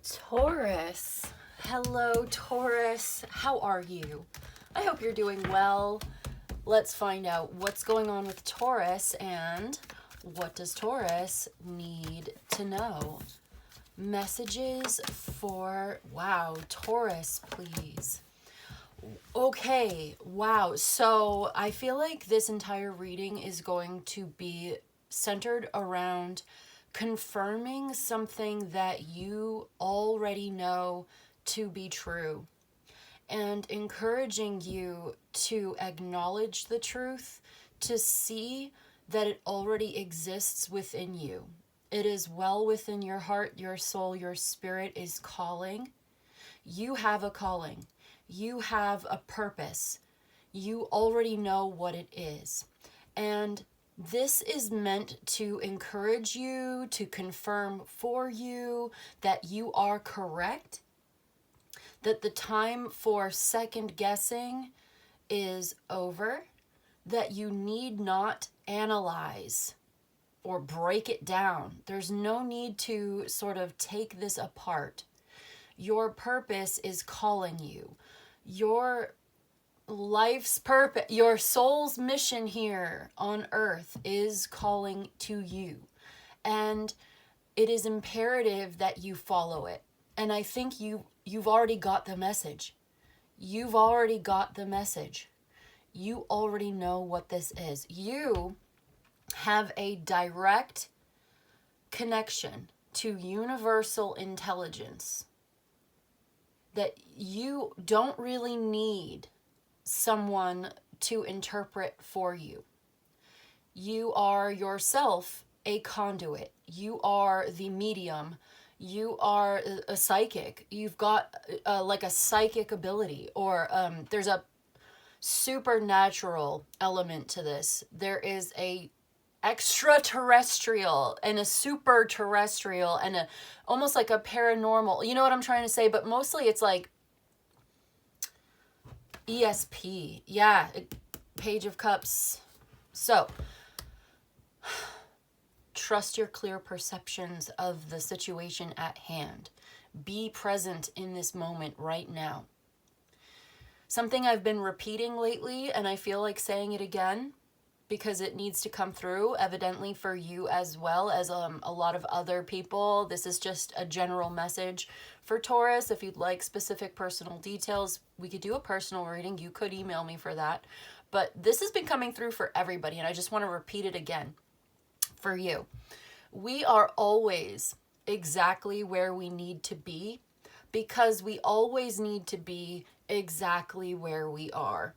Taurus. Hello, Taurus. How are you? I hope you're doing well. Let's find out what's going on with Taurus and what does Taurus need to know. Messages for, wow, Taurus, please. Okay, wow. So I feel like this entire reading is going to be centered around confirming something that you already know to be true and encouraging you to acknowledge the truth, to see that it already exists within you. It is well within your heart, your soul, your spirit is calling. You have a calling. You have a purpose. You already know what it is. And this is meant to encourage you, to confirm for you that you are correct, that the time for second guessing is over, that you need not analyze or break it down. There's no need to sort of take this apart. Your purpose is calling you. Your life's purpose, your soul's mission here on earth is calling to you. And it is imperative that you follow it. And I think you've already got the message. You've already got the message. You already know what this is. You have a direct connection to universal intelligence that you don't really need someone to interpret for you. You are yourself a conduit. You are the medium. You are a psychic. You've got like a psychic ability, or there's a supernatural element to this. There is a extraterrestrial and a super terrestrial and a almost like a paranormal. You know what I'm trying to say? But mostly it's like ESP. Yeah, Page of Cups. So, trust your clear perceptions of the situation at hand. Be present in this moment right now. Something I've been repeating lately, and I feel like saying it again because it needs to come through, evidently for you as well as a lot of other people. This is just a general message for Taurus. If you'd like specific personal details, we could do a personal reading. You could email me for that. But this has been coming through for everybody, and I just want to repeat it again for you. We are always exactly where we need to be because we always need to be exactly where we are.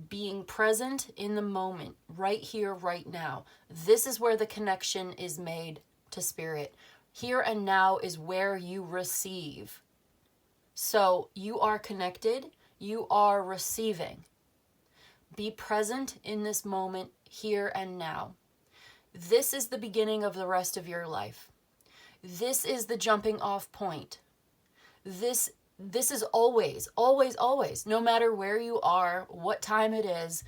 Being present in the moment, right here, right now. This is where the connection is made to spirit. Here and now is where you receive. So you are connected, you are receiving. Be present in this moment, here and now. This is the beginning of the rest of your life. This is the jumping off point. This is always, always, always, no matter where you are, what time it is,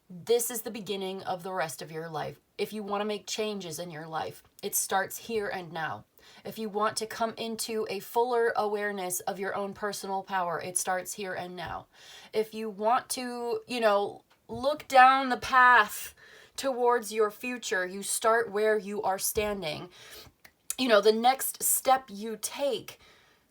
this is the beginning of the rest of your life. If you want to make changes in your life, it starts here and now. If you want to come into a fuller awareness of your own personal power, it starts here and now. If you want to, look down the path towards your future, you start where you are standing. The next step you take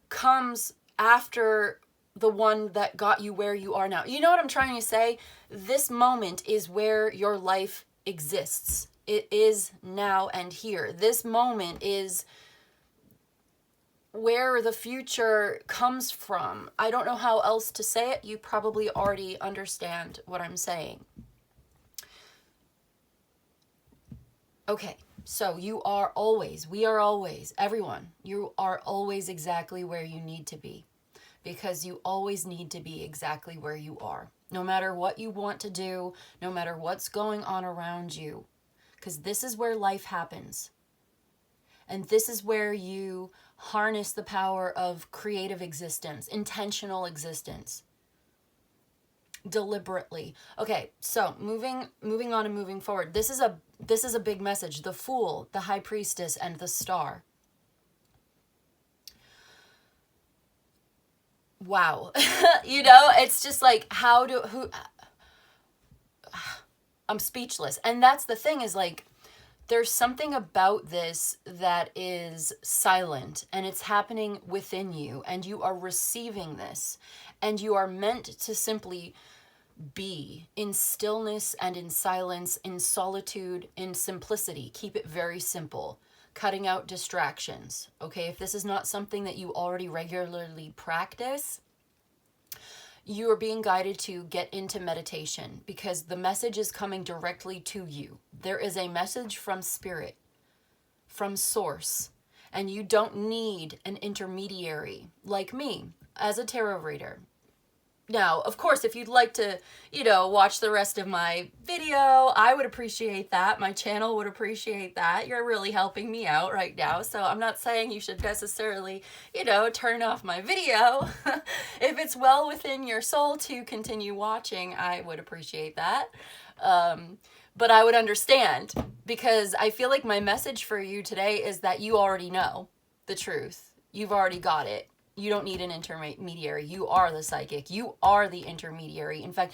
comes after the one that got you where you are now. You know what I'm trying to say? This moment is where your life exists. It is now and here. This moment is where the future comes from. I don't know how else to say it. You probably already understand what I'm saying. Okay. So we are always, everyone, you are always exactly where you need to be because you always need to be exactly where you are. No matter what you want to do, no matter what's going on around you, because this is where life happens. And this is where you harness the power of creative existence, intentional existence. Deliberately. Okay, so moving on and moving forward. This is a big message. The Fool, the High Priestess, and the Star. wow. You know, it's just like, I'm speechless. And that's the thing, is like, there's something about this that is silent, and it's happening within you, and you are receiving this, and you are meant to simply be in stillness and in silence, in solitude, in simplicity. Keep it very simple, cutting out distractions. Okay, if this is not something that you already regularly practice, you are being guided to get into meditation, because the message is coming directly to you. There is a message from spirit, from source, and you don't need an intermediary like me as a tarot reader. Now, of course, if you'd like to, watch the rest of my video, I would appreciate that. My channel would appreciate that. You're really helping me out right now. So I'm not saying you should necessarily, turn off my video. If it's well within your soul to continue watching, I would appreciate that. But I would understand, because I feel like my message for you today is that you already know the truth. You've already got it. You don't need an intermediary. You are the psychic. You are the intermediary. In fact,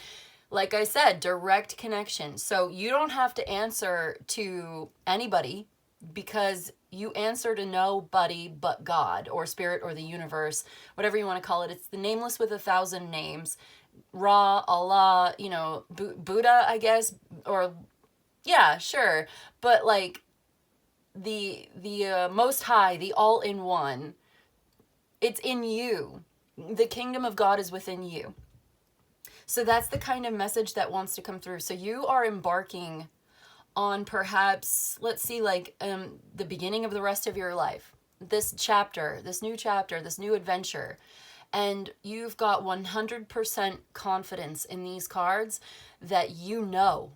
like I said, direct connection. So you don't have to answer to anybody, because you answer to nobody but God or spirit or the universe, whatever you want to call it. It's the nameless with 1,000 names. Ra, Allah, Buddha, I guess, or yeah, sure. But like the Most High, the all-in-one, it's in you. The kingdom of God is within you. So that's the kind of message that wants to come through. So you are embarking on, perhaps, let's see, like the beginning of the rest of your life. This chapter, this new adventure. And you've got 100% confidence in these cards that you know,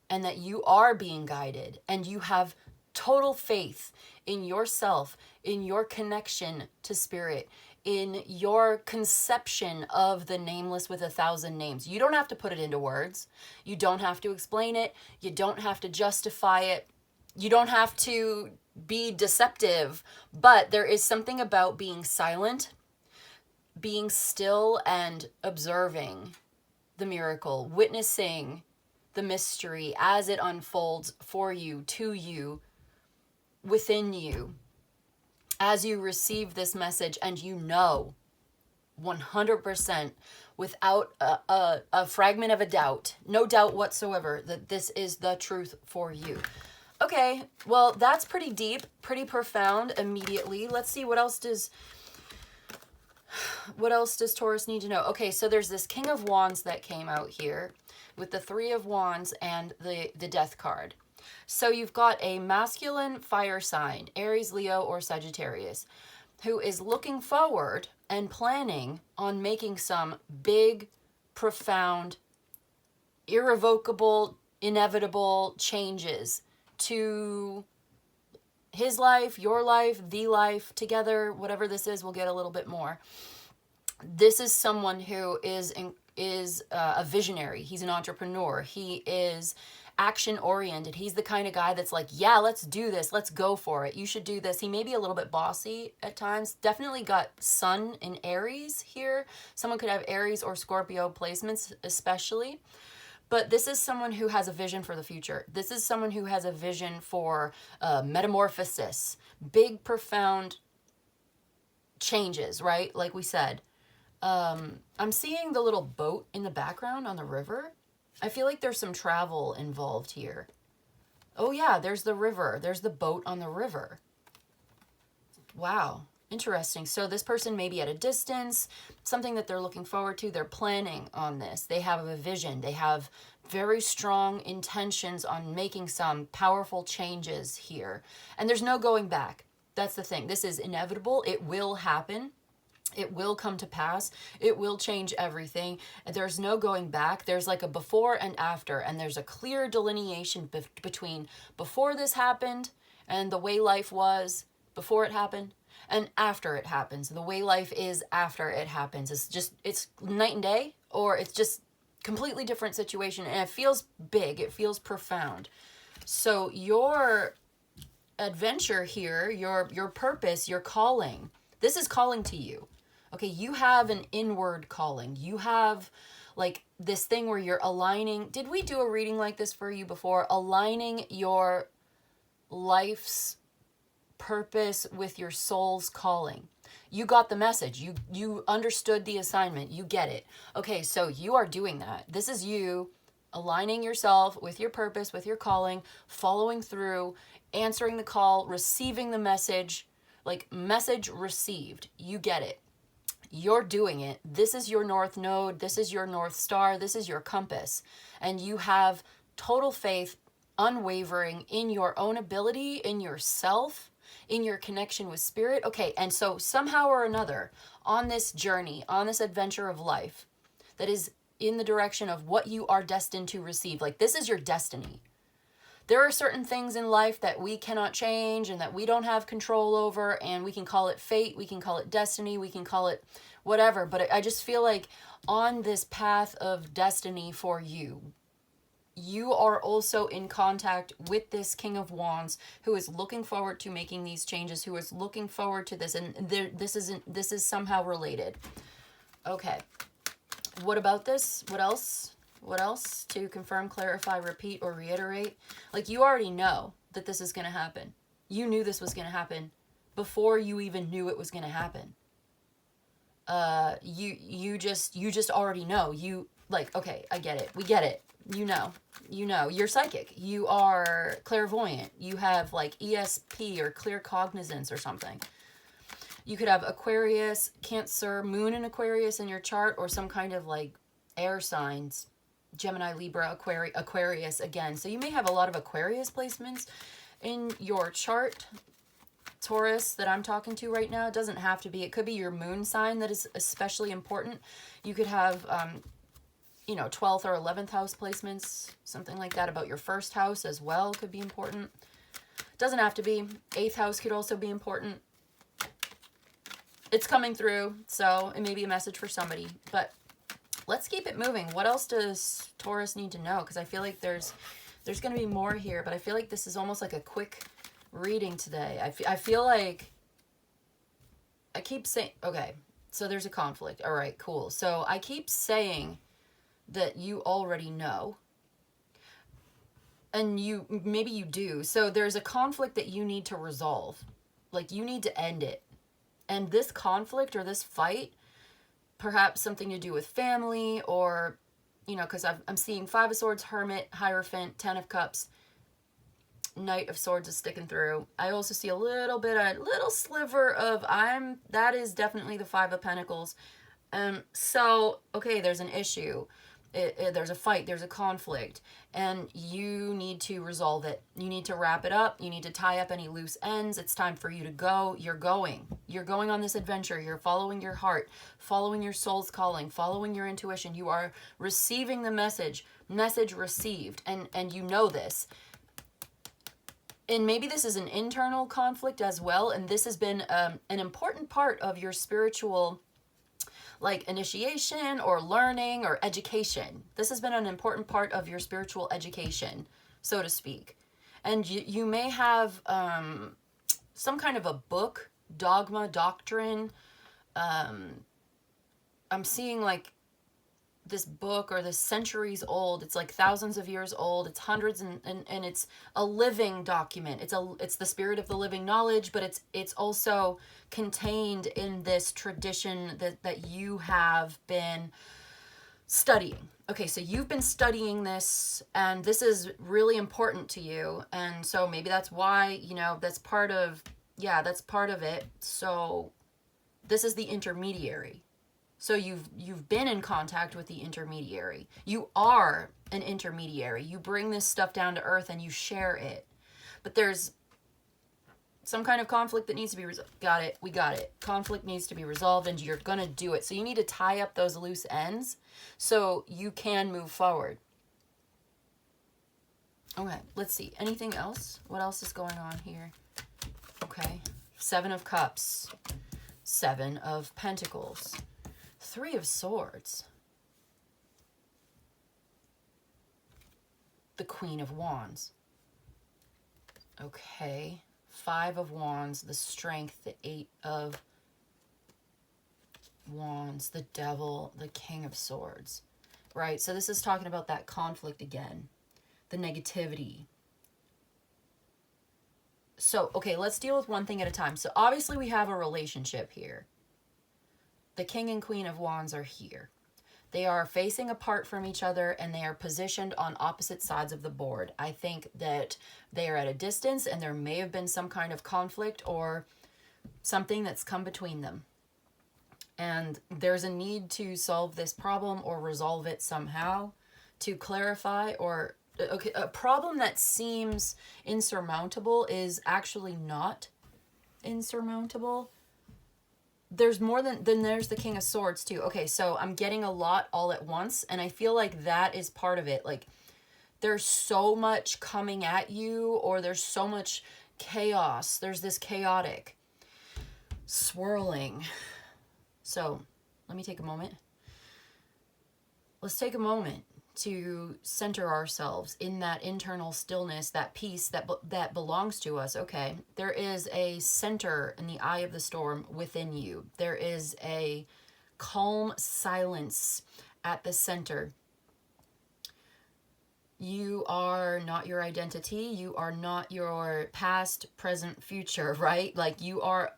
and that you are being guided, and you have total faith in yourself, in your connection to spirit, in your conception of the nameless with 1,000 names. You don't have to put it into words. You don't have to explain it. You don't have to justify it. You don't have to be deceptive. But there is something about being silent, being still, and observing the miracle, witnessing the mystery as it unfolds for you, to you, within you, as you receive this message, and 100% without a fragment of a doubt, no doubt whatsoever, that this is the truth for you. Okay, well, that's pretty deep, pretty profound immediately. Let's see, what else does Taurus need to know? Okay, so there's this King of Wands that came out here with the Three of Wands and the Death card. So you've got a masculine fire sign, Aries, Leo, or Sagittarius, who is looking forward and planning on making some big, profound, irrevocable, inevitable changes to his life, your life, the life, together, whatever this is, we'll get a little bit more. This is someone who is a visionary. He's an entrepreneur. He is action-oriented. He's the kind of guy that's like, yeah, let's do this. Let's go for it. You should do this. He may be a little bit bossy at times. Definitely got Sun in Aries here. Someone could have Aries or Scorpio placements especially. But this is someone who has a vision for the future. This is someone who has a vision for metamorphosis, big, profound changes, right? Like we said. I'm seeing the little boat in the background on the river. I feel like there's some travel involved here. Oh yeah, there's the river. There's the boat on the river. Wow, interesting. So this person may be at a distance, something that they're looking forward to. They're planning on this. They have a vision. They have very strong intentions on making some powerful changes here. And there's no going back. That's the thing. This is inevitable. It will happen. It will come to pass. It will change everything. There's no going back. There's like a before and after, and there's a clear delineation between before this happened and the way life was before it happened, and after it happens, the way life is after it happens. It's night and day, or it's just completely different situation, and it feels big. It feels profound. So your adventure here, your purpose, your calling, this is calling to you. Okay, you have an inward calling. You have like this thing where you're aligning. Did we do a reading like this for you before? Aligning your life's purpose with your soul's calling. You got the message. You understood the assignment. You get it. Okay, so you are doing that. This is you aligning yourself with your purpose, with your calling, following through, answering the call, receiving the message, like message received. You get it. You're doing it. This is your north node. This is your north star. This is your compass. And you have total faith, unwavering in your own ability, in yourself, in your connection with spirit. Okay, and so somehow or another, on this journey, on this adventure of life, that is in the direction of what you are destined to receive, like this is your destiny. There are certain things in life that we cannot change and that we don't have control over, and we can call it fate, we can call it destiny, we can call it whatever, but I just feel like on this path of destiny for you, you are also in contact with this King of Wands who is looking forward to making these changes, who is looking forward to this, and this is somehow related. Okay. What about this? What else? What else to confirm, clarify, repeat, or reiterate? Like, you already know that this is going to happen. You knew this was going to happen before you even knew it was going to happen. You just already know. You, like, okay, I get it. We get it. You know, you're psychic. You are clairvoyant. You have like ESP or clear cognizance or something. You could have Aquarius, Cancer, Moon in Aquarius in your chart, or some kind of like air signs. Gemini, Libra, Aquarius again. So you may have a lot of Aquarius placements in your chart. Taurus that I'm talking to right now, it doesn't have to be. It could be your moon sign that is especially important. You could have, 12th or 11th house placements, something like that. About your first house as well could be important. Doesn't have to be. 8th house could also be important. It's coming through, so it may be a message for somebody, but let's keep it moving. What else does Taurus need to know? Because I feel like there's going to be more here, but I feel like this is almost like a quick reading today. I feel like I keep saying, okay, so there's a conflict. All right, cool. So I keep saying that you already know, and maybe you do. So there's a conflict that you need to resolve. Like, you need to end it. And this conflict or this fight, perhaps something to do with family, or, because I'm seeing 5 of Swords, Hermit, Hierophant, 10 of Cups, Knight of Swords is sticking through. I also see a little sliver of, that is definitely the 5 of Pentacles. So, okay, there's an issue. There's a fight, there's a conflict, and you need to resolve it. You need to wrap it up. You need to tie up any loose ends. It's time for you to go. You're going on this adventure. You're following your heart, following your soul's calling, following your intuition. You are receiving the message received, and you know this. And maybe this is an internal conflict as well, and this has been an important part of your spiritual, like, initiation or learning or education. This has been an important part of your spiritual education, so to speak. And you may have some kind of a book, dogma, doctrine. I'm seeing like this book, or this centuries old. It's like thousands of years old. It's hundreds, and it's a living document. It's the spirit of the living knowledge, but it's also contained in this tradition that you have been studying. Okay, so you've been studying this, and this is really important to you, and so maybe that's why, that's part of it. So this is the intermediary. So you've been in contact with the intermediary. You are an intermediary. You bring this stuff down to earth and you share it. But there's some kind of conflict that needs to be resolved. Got it. We got it. Conflict needs to be resolved, and you're going to do it. So you need to tie up those loose ends so you can move forward. Okay, let's see. Anything else? What else is going on here? Okay. 7 of Cups. 7 of Pentacles. 3 of Swords. The Queen of Wands. Okay. 5 of Wands, the Strength, the 8 of Wands, the Devil, the King of Swords, right? So this is talking about that conflict again, the negativity. So, okay, let's deal with one thing at a time. So obviously we have a relationship here. The King and Queen of Wands are here. They are facing apart from each other and they are positioned on opposite sides of the board. I think that they are at a distance and there may have been some kind of conflict or something that's come between them. And there's a need to solve this problem or resolve it somehow, to clarify, or okay, a problem that seems insurmountable is actually not insurmountable. There's more than there's the King of Swords too. Okay, so I'm getting a lot all at once, and I feel like that is part of it. Like, there's so much coming at you, or there's so much chaos. There's this chaotic swirling. So let me take a moment. Let's take a moment to center ourselves in that internal stillness, that peace that belongs to us. Okay, there is a center in the eye of the storm within you. There is a calm silence at the center. You are not your identity. You are not your past, present, future, right? Like, you are,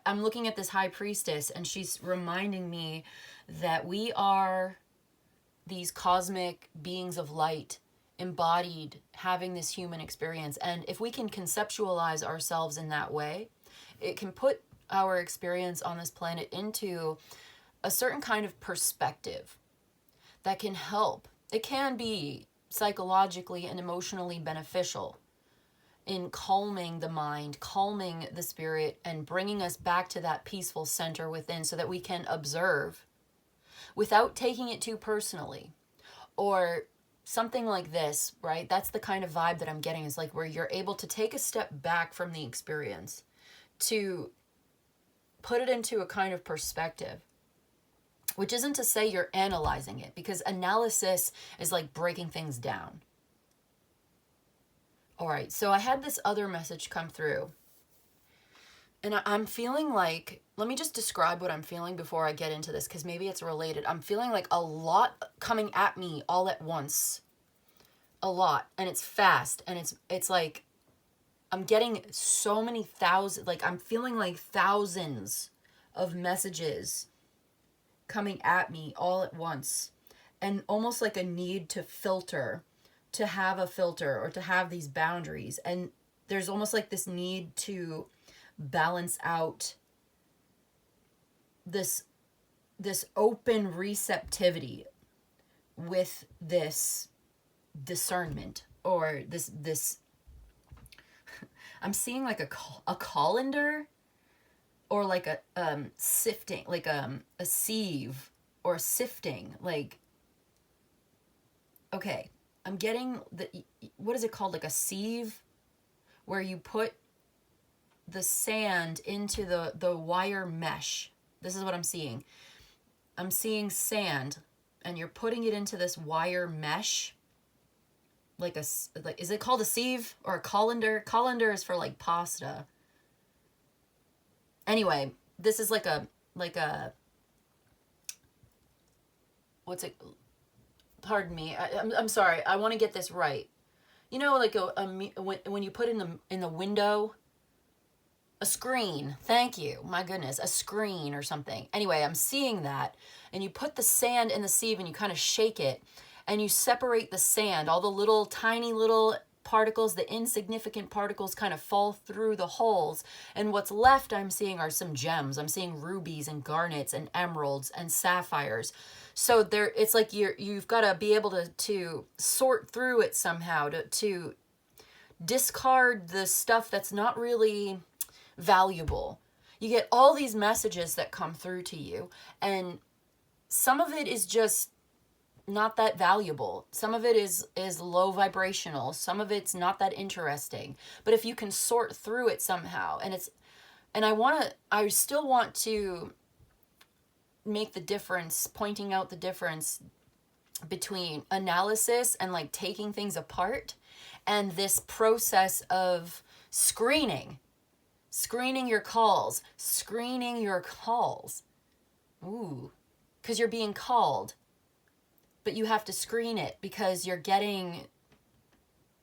I'm looking at this high priestess and she's reminding me that we are these cosmic beings of light, embodied, having this human experience. And if we can conceptualize ourselves in that way, it can put our experience on this planet into a certain kind of perspective that can help. It can be psychologically and emotionally beneficial in calming the mind, calming the spirit, and bringing us back to that peaceful center within so that we can observe without taking it too personally, or something like this, right? That's the kind of vibe that I'm getting, is like where you're able to take a step back from the experience to put it into a kind of perspective, which isn't to say you're analyzing it, because analysis is like breaking things down. All right, so I had this other message come through. And I'm feeling like, let me just describe what I'm feeling before I get into this, because maybe it's related. I'm feeling like a lot coming at me all at once. A lot. And it's fast. And it's like, I'm getting so many thousands, like I'm feeling like thousands of messages coming at me all at once. And almost like a need to filter, to have a filter, or to have these boundaries. And there's almost like this need to balance out this open receptivity with this discernment, or this I'm seeing like a colander, or like a sifting, like a sieve, or a sifting, like, okay, I'm getting what is it called, like a sieve, where you put the sand into the wire mesh. This is what I'm seeing. I'm seeing sand, and you're putting it into this wire mesh, like is it called a sieve or a colander? Colander is for like pasta. Anyway, this is like a what's it? Pardon me. I'm sorry. I want to get this right. You know, like when you put in the window. A screen. Thank you. My goodness. A screen or something. Anyway, I'm seeing that. And you put the sand in the sieve and you kind of shake it. And you separate the sand. All the little tiny little particles, the insignificant particles, kind of fall through the holes. And what's left, I'm seeing, are some gems. I'm seeing rubies and garnets and emeralds and sapphires. So there, it's like you've got to be able to sort through it somehow, to discard the stuff that's not really valuable. You get all these messages that come through to you, and some of it is just not that valuable. Some of it is low vibrational. Some of it's not that interesting. But if you can sort through it somehow, and I still want to make the difference, pointing out the difference between analysis and like taking things apart, and this process of screening your calls, Ooh. Because you're being called. But you have to screen it because you're getting...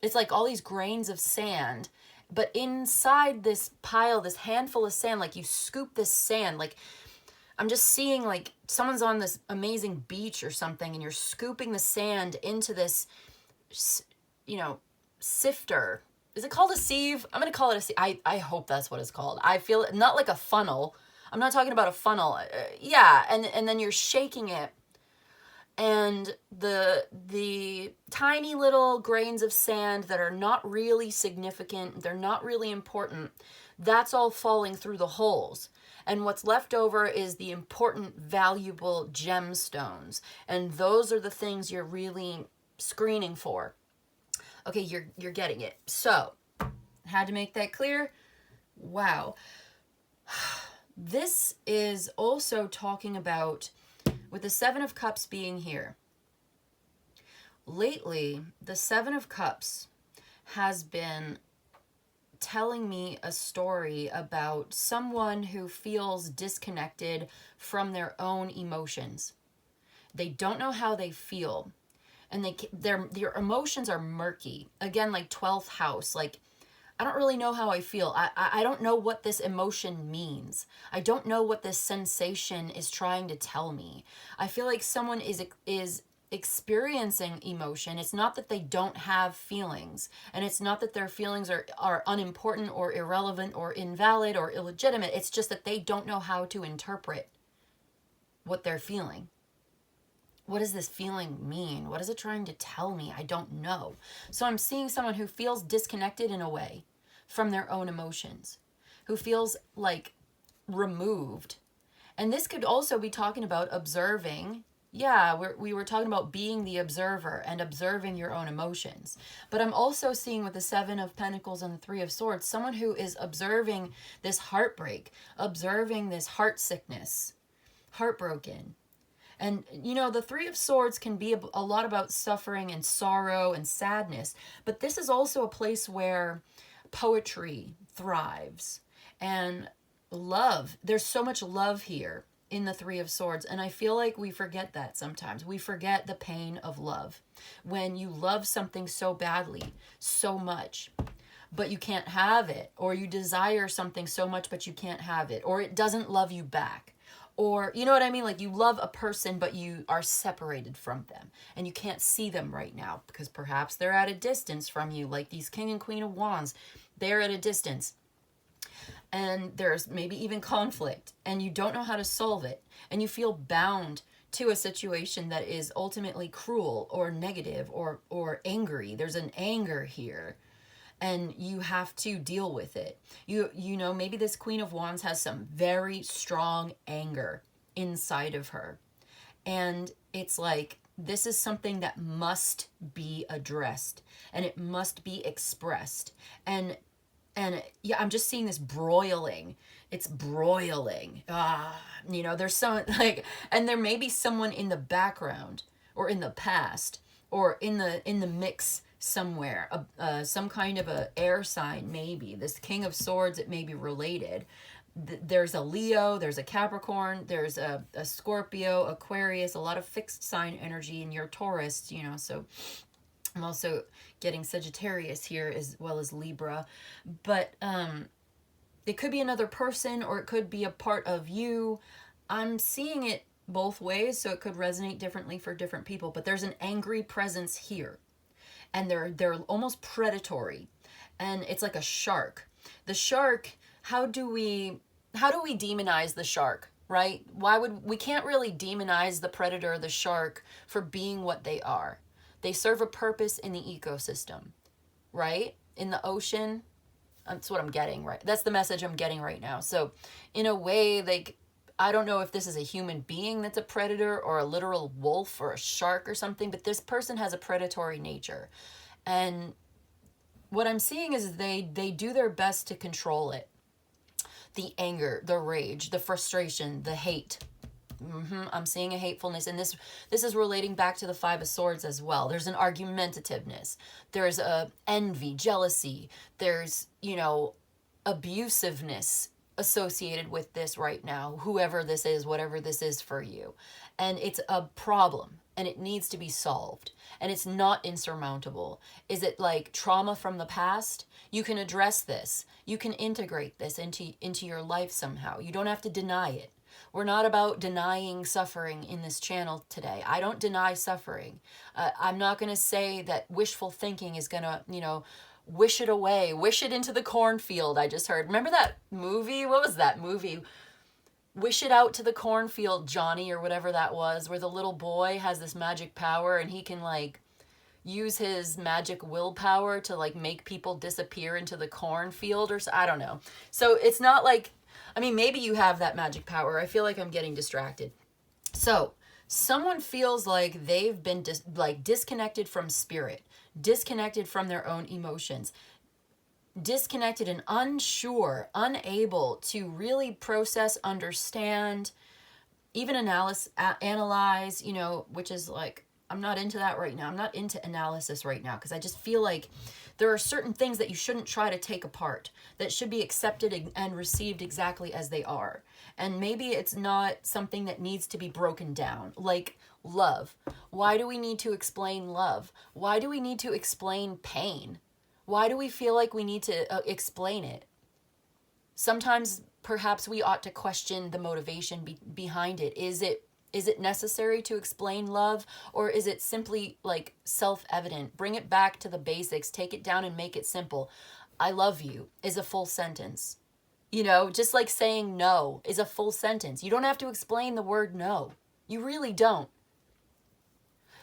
It's like all these grains of sand. But inside this pile, this handful of sand, like you scoop this sand, like... I'm just seeing like someone's on this amazing beach or something and you're scooping the sand into this, you know, sifter. Is it called a sieve? I'm going to call it a sieve. I hope that's what it's called. I feel it, not like a funnel. I'm not talking about a funnel. Yeah. And then you're shaking it. And the tiny little grains of sand that are not really significant, they're not really important, that's all falling through the holes. And what's left over is the important, valuable gemstones. And those are the things you're really screening for. Okay, you're getting it. So, had to make that clear. Wow. This is also talking about, with the Seven of Cups being here. Lately, the Seven of Cups has been telling me a story about someone who feels disconnected from their own emotions. They don't know how they feel, and their emotions are murky. Again, like 12th house, like I don't really know how I feel. I don't know what this emotion means. I don't know what this sensation is trying to tell me. I feel like someone is experiencing emotion. It's not that they don't have feelings, and it's not that their feelings are unimportant or irrelevant or invalid or illegitimate. It's just that they don't know how to interpret what they're feeling. What does this feeling mean? What is it trying to tell me? I don't know. So I'm seeing someone who feels disconnected in a way from their own emotions, who feels like removed. And this could also be talking about observing. Yeah, we were talking about being the observer and observing your own emotions. But I'm also seeing with the Seven of Pentacles and the Three of Swords, someone who is observing this heartbreak, observing this heart sickness, heartbroken. And, you know, the Three of Swords can be a lot about suffering and sorrow and sadness. But this is also a place where poetry thrives. And love. There's so much love here in the Three of Swords. And I feel like we forget that sometimes. We forget the pain of love. When you love something so badly, so much, but you can't have it. Or you desire something so much, but you can't have it. Or it doesn't love you back. Or, you know what I mean? Like you love a person, but you are separated from them. And you can't see them right now because perhaps they're at a distance from you. Like these King and Queen of Wands, they're at a distance. And there's maybe even conflict. And you don't know how to solve it. And you feel bound to a situation that is ultimately cruel or negative or angry. There's an anger here. And you have to deal with it. You know, maybe this Queen of Wands has some very strong anger inside of her. And it's like, this is something that must be addressed. And it must be expressed. And yeah, I'm just seeing this broiling. It's broiling. You know, there's some, like, and there may be someone in the background or in the past or in the mix somewhere, some kind of a air sign, maybe this King of Swords, it may be related. There's a Leo, there's a Capricorn, there's a Scorpio, Aquarius, a lot of fixed sign energy in your Taurus, you know. So I'm also getting Sagittarius here as well as Libra, but it could be another person or it could be a part of you. I'm seeing it both ways, so it could resonate differently for different people, but there's an angry presence here. And they're almost predatory, and it's like a shark. The shark, how do we demonize the shark, right? We can't really demonize the predator, the shark, for being what they are. They serve a purpose in the ecosystem, right? In the ocean. That's what I'm getting, right? That's the message I'm getting right now. So in a way, like, I don't know if this is a human being that's a predator or a literal wolf or a shark or something, but this person has a predatory nature. And what I'm seeing is they do their best to control it. The anger, the rage, the frustration, the hate. I'm seeing a hatefulness. And this is relating back to the Five of Swords as well. There's an argumentativeness. There's a envy, jealousy. There's, you know, abusiveness associated with this right now, whoever this is, whatever this is for you. And it's a problem and it needs to be solved and it's not insurmountable. Is it like trauma from the past? You can address this. You can integrate this into your life somehow. You don't have to deny it. We're not about denying suffering in this channel today. I don't deny suffering. I'm not going to say that wishful thinking is going to, wish it away, wish it into the cornfield. I just heard. Remember that movie? What was that movie? Wish it out to the cornfield, Johnny, or whatever that was, where the little boy has this magic power and he can like use his magic willpower to like make people disappear into the cornfield or so. I don't know. So it's not like, I mean, maybe you have that magic power. I feel like I'm getting distracted. So someone feels like they've been disconnected from spirit, disconnected from their own emotions, disconnected and unsure, unable to really process, understand, even analyze, which is like, I'm not into that right now. I'm not into analysis right now because I just feel like there are certain things that you shouldn't try to take apart, that should be accepted and received exactly as they are. And maybe it's not something that needs to be broken down, like love. Why do we need to explain love? Why do we need to explain pain? Why do we feel like we need to explain it? Sometimes perhaps we ought to question the motivation behind it. Is it necessary to explain love, or is it simply like self-evident? Bring it back to the basics, take it down and make it simple. I love you is a full sentence. Just like saying no is a full sentence. You don't have to explain the word no. You really don't.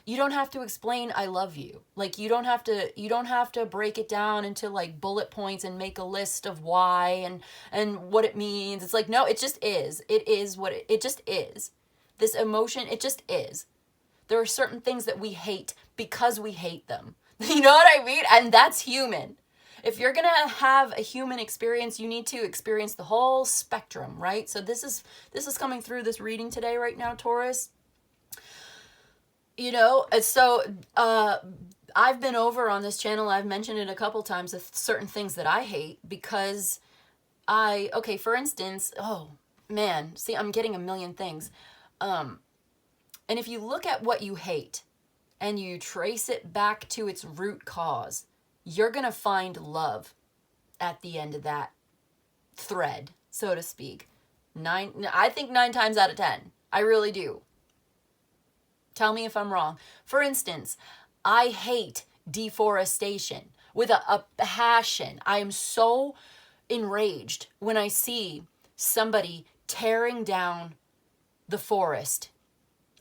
You don't have to explain I love you. Like you don't have to break it down into like bullet points and make a list of why and what it means. It's like, no, it just is. It is what it just is. This emotion, it just is. There are certain things that we hate because we hate them. You know what I mean? And that's human. If you're going to have a human experience, you need to experience the whole spectrum, right? So this is coming through this reading today right now, Taurus. I've been over on this channel. I've mentioned it a couple times of certain things that I hate because for instance, oh man, see, I'm getting a million things. And if you look at what you hate and you trace it back to its root cause, you're going to find love at the end of that thread, so to speak. I think 9 times out of 10. I really do. Tell me if I'm wrong. For instance, I hate deforestation with a passion. I am so enraged when I see somebody tearing down the forest.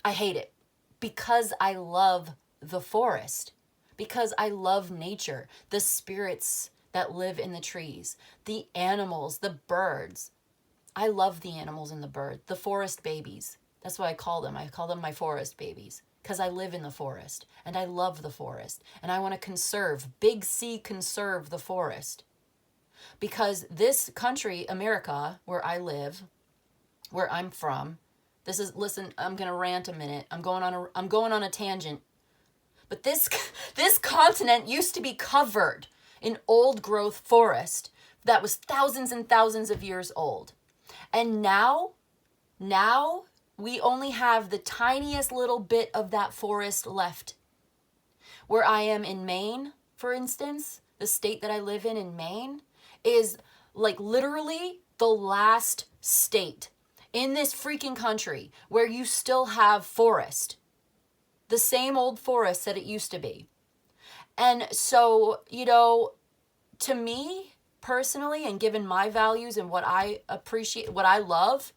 I hate it because I love the forest, because I love nature, the spirits that live in the trees, the animals, the birds. I love the animals and the birds, the forest babies. That's what I call them. I call them my forest babies because I live in the forest and I love the forest and I want to conserve, big C, conserve the forest. Because this country, America, where I live, where I'm from, listen, I'm going to rant a minute. I'm going on a tangent. But this continent used to be covered in old growth forest that was thousands and thousands of years old. And now we only have the tiniest little bit of that forest left. Where I am in Maine, for instance, the state that I live in Maine, is like literally the last state in this freaking country where you still have forest. The same old forest that it used to be. And so, to me personally, and given my values and what I appreciate, what I love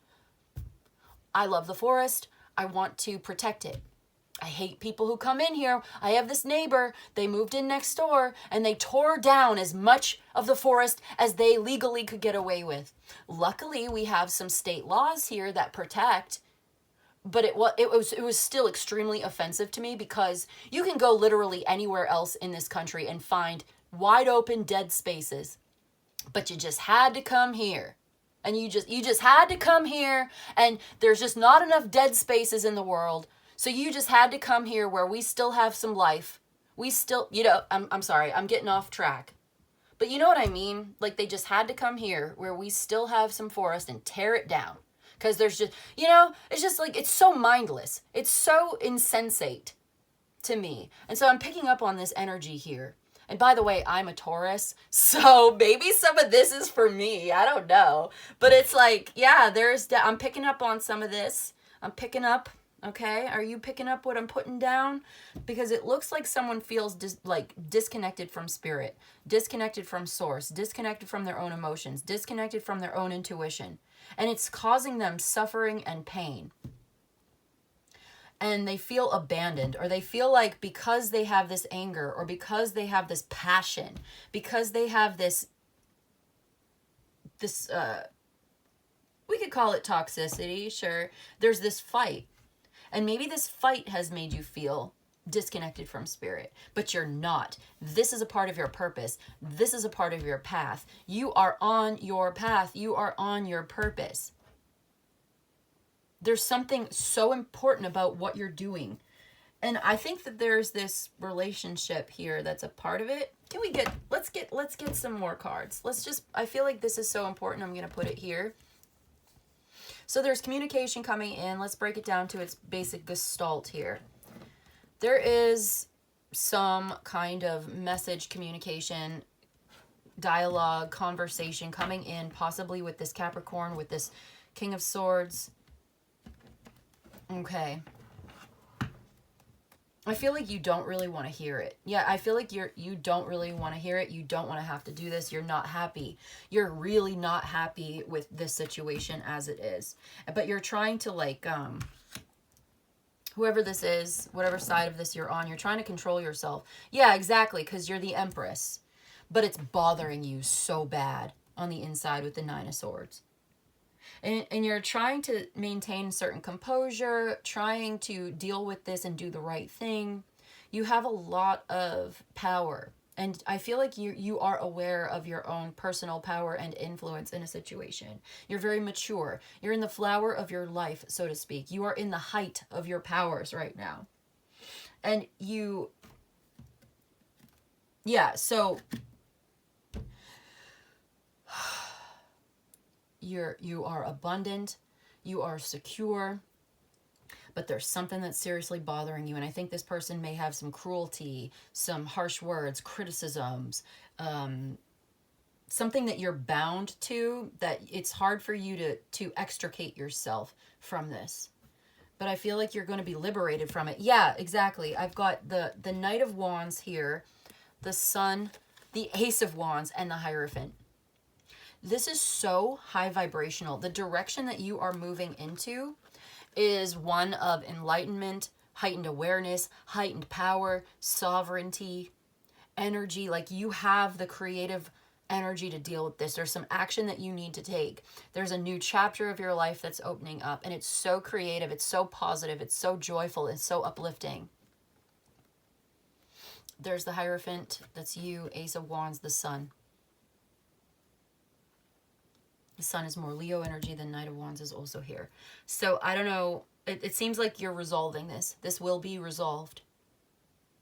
the forest. I want to protect it. I hate people who come in here. I have this neighbor, they moved in next door and they tore down as much of the forest as they legally could get away with. Luckily, we have some state laws here that protect, but it was still extremely offensive to me because you can go literally anywhere else in this country and find wide open dead spaces, but you just had to come here. And you just had to come here, and there's just not enough dead spaces in the world. So you just had to come here where we still have some life. We still, I'm sorry, I'm getting off track. But you know what I mean? Like they just had to come here where we still have some forest and tear it down. Because there's just, you know, it's just like, it's so mindless. It's so insensate to me. And so I'm picking up on this energy here. And by the way, I'm a Taurus, so maybe some of this is for me. I don't know. But it's like, yeah, I'm picking up on some of this. I'm picking up, okay? Are you picking up what I'm putting down? Because it looks like someone feels disconnected from spirit, disconnected from source, disconnected from their own emotions, disconnected from their own intuition. And it's causing them suffering and pain. And they feel abandoned, or they feel like because they have this anger, or because they have this passion, because they have this we could call it toxicity, sure. There's this fight. And maybe this fight has made you feel disconnected from spirit, but you're not. This is a part of your purpose. This is a part of your path. You are on your path. You are on your purpose. There's something so important about what you're doing. And I think that there's this relationship here that's a part of it. Let's get some more cards. I feel like this is so important. I'm going to put it here. So there's communication coming in. Let's break it down to its basic gestalt here. There is some kind of message, communication, dialogue, conversation coming in, possibly with this Capricorn, with this King of Swords. Okay. I feel like you don't really want to hear it. Yeah, I feel like you don't really want to hear it. You don't want to have to do this. You're not happy. You're really not happy with this situation as it is. But you're trying to whoever this is, whatever side of this you're on, you're trying to control yourself. Yeah, exactly, because you're the Empress. But it's bothering you so bad on the inside with the Nine of Swords. And you're trying to maintain certain composure, trying to deal with this and do the right thing. You have a lot of power. And I feel like you are aware of your own personal power and influence in a situation. You're very mature. You're in the flower of your life, so to speak. You are in the height of your powers right now. And so you are abundant, you are secure, but there's something that's seriously bothering you. And I think this person may have some cruelty, some harsh words, criticisms, something that you're bound to, that it's hard for you to extricate yourself from this. But I feel like you're going to be liberated from it. Yeah, exactly. I've got the Knight of Wands here, the Sun, the Ace of Wands, and the Hierophant. This is so high vibrational. The direction that you are moving into is one of enlightenment, heightened awareness, heightened power, sovereignty, energy. Like you have the creative energy to deal with this. There's some action that you need to take. There's a new chapter of your life that's opening up, and it's so creative, it's so positive, it's so joyful, it's so uplifting. There's the Hierophant, that's you, Ace of Wands, the Sun. The Sun is more Leo energy. The Knight of Wands is also here. So I don't know. It seems like you're resolving this. This will be resolved.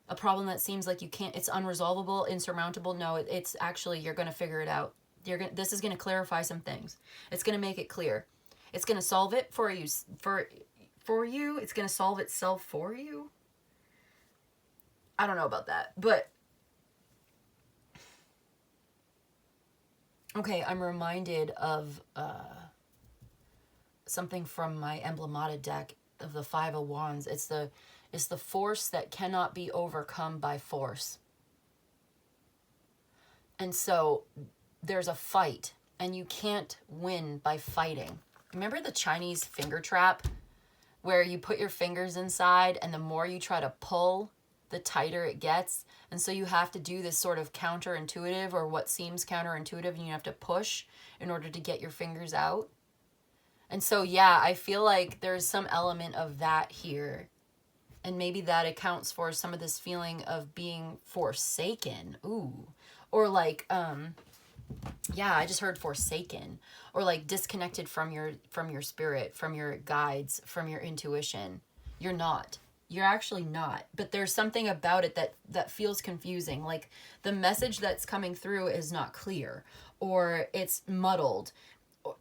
A problem that seems like you can't, it's unresolvable, insurmountable. No, it's actually, you're going to figure it out. This is going to clarify some things. It's going to make it clear. It's going to solve it for you. For you. It's going to solve itself for you. I don't know about that, but okay, I'm reminded of something from my Emblemata deck of the Five of Wands. It's the force that cannot be overcome by force. And so there's a fight, and you can't win by fighting. Remember the Chinese finger trap, where you put your fingers inside, and the more you try to pull, the tighter it gets? And so you have to do this sort of counterintuitive, or what seems counterintuitive, and you have to push in order to get your fingers out. And so, yeah, I feel like there's some element of that here. And maybe that accounts for some of this feeling of being forsaken. Ooh. Or like, yeah, I just heard forsaken. Or like disconnected from your spirit, from your guides, from your intuition. You're not. You're actually not. But there's something about it that feels confusing. Like the message that's coming through is not clear, or it's muddled.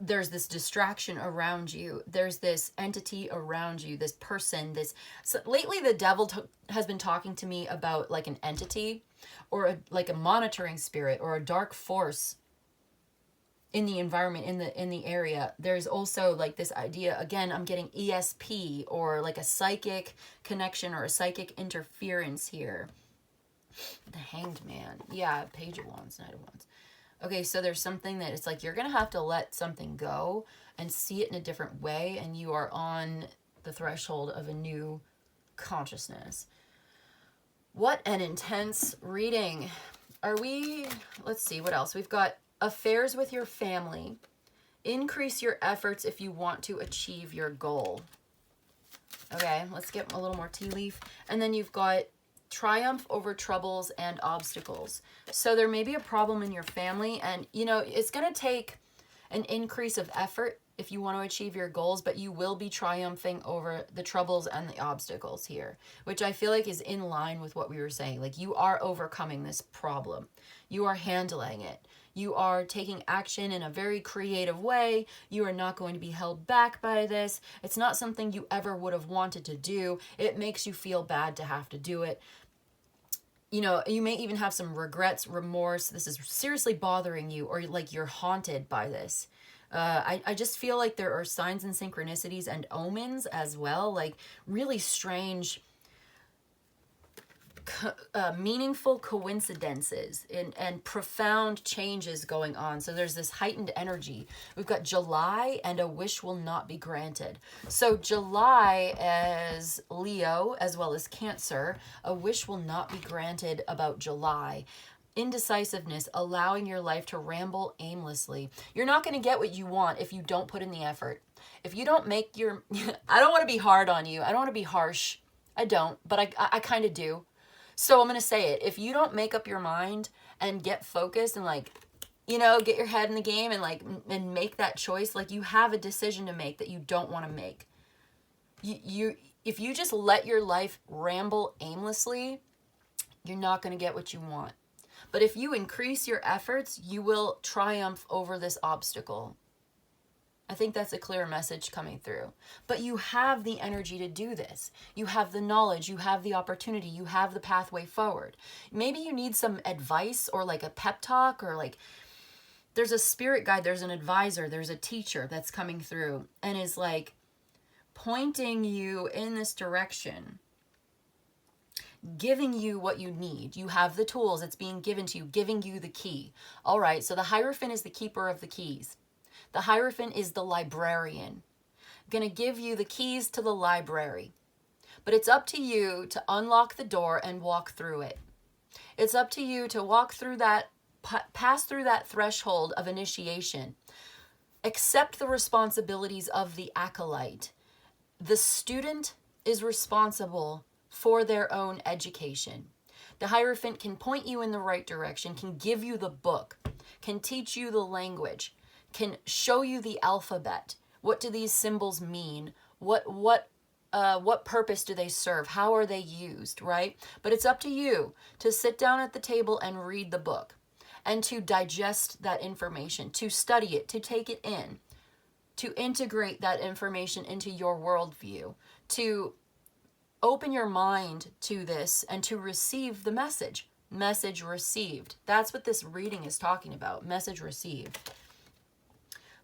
There's this distraction around you. There's this entity around you, this person, this. So lately the devil has been talking to me about like an entity, or like a monitoring spirit, or a dark force in the environment, in the area. There's also like this idea, again, I'm getting ESP, or like a psychic connection or a psychic interference here. The Hanged Man. Yeah, Page of Wands, Knight of Wands. Okay, so there's something that it's like you're going to have to let something go and see it in a different way, and you are on the threshold of a new consciousness. What an intense reading. Let's see, what else? We've got affairs with your family. Increase your efforts if you want to achieve your goal. Okay, let's get a little more tea leaf. And then you've got triumph over troubles and obstacles. So there may be a problem in your family, and you know, it's going to take an increase of effort if you want to achieve your goals, but you will be triumphing over the troubles and the obstacles here, which I feel like is in line with what we were saying. Like, you are overcoming this problem. You are handling it. You are taking action in a very creative way. You are not going to be held back by this. It's not something you ever would have wanted to do. It makes you feel bad to have to do it. You know, you may even have some regrets, remorse. This is seriously bothering you, or like you're haunted by this. I just feel like there are signs and synchronicities and omens as well, like really strange, meaningful coincidences and profound changes going on. So there's this heightened energy. We've got July and a wish will not be granted. So July as Leo as well as Cancer, a wish will not be granted about July. Indecisiveness, allowing your life to ramble aimlessly. You're not going to get what you want if you don't put in the effort. If you don't make your... I don't want to be hard on you. I don't want to be harsh. I don't, but I kind of do. So I'm going to say it. If you don't make up your mind and get focused and like, you know, get your head in the game and like, and make that choice, like you have a decision to make that you don't want to make. If you just let your life ramble aimlessly, you're not going to get what you want. But if you increase your efforts, you will triumph over this obstacle. I think that's a clear message coming through. But you have the energy to do this. You have the knowledge, you have the opportunity, you have the pathway forward. Maybe you need some advice or like a pep talk, or like there's a spirit guide, there's an advisor, there's a teacher that's coming through and is like pointing you in this direction, giving you what you need. You have the tools, it's being given to you, giving you the key. All right, so the Hierophant is the keeper of the keys. The Hierophant is the librarian. Going to give you the keys to the library. But it's up to you to unlock the door and walk through it. It's up to you to walk through that, pass through that threshold of initiation. Accept the responsibilities of the acolyte. The student is responsible for their own education. The Hierophant can point you in the right direction, can give you the book, can teach you the language, can show you the alphabet. What do these symbols mean? What purpose do they serve? How are they used, right? But it's up to you to sit down at the table and read the book and to digest that information, to study it, to take it in, to integrate that information into your worldview, to open your mind to this and to receive the message. Message received. That's what this reading is talking about. Message received.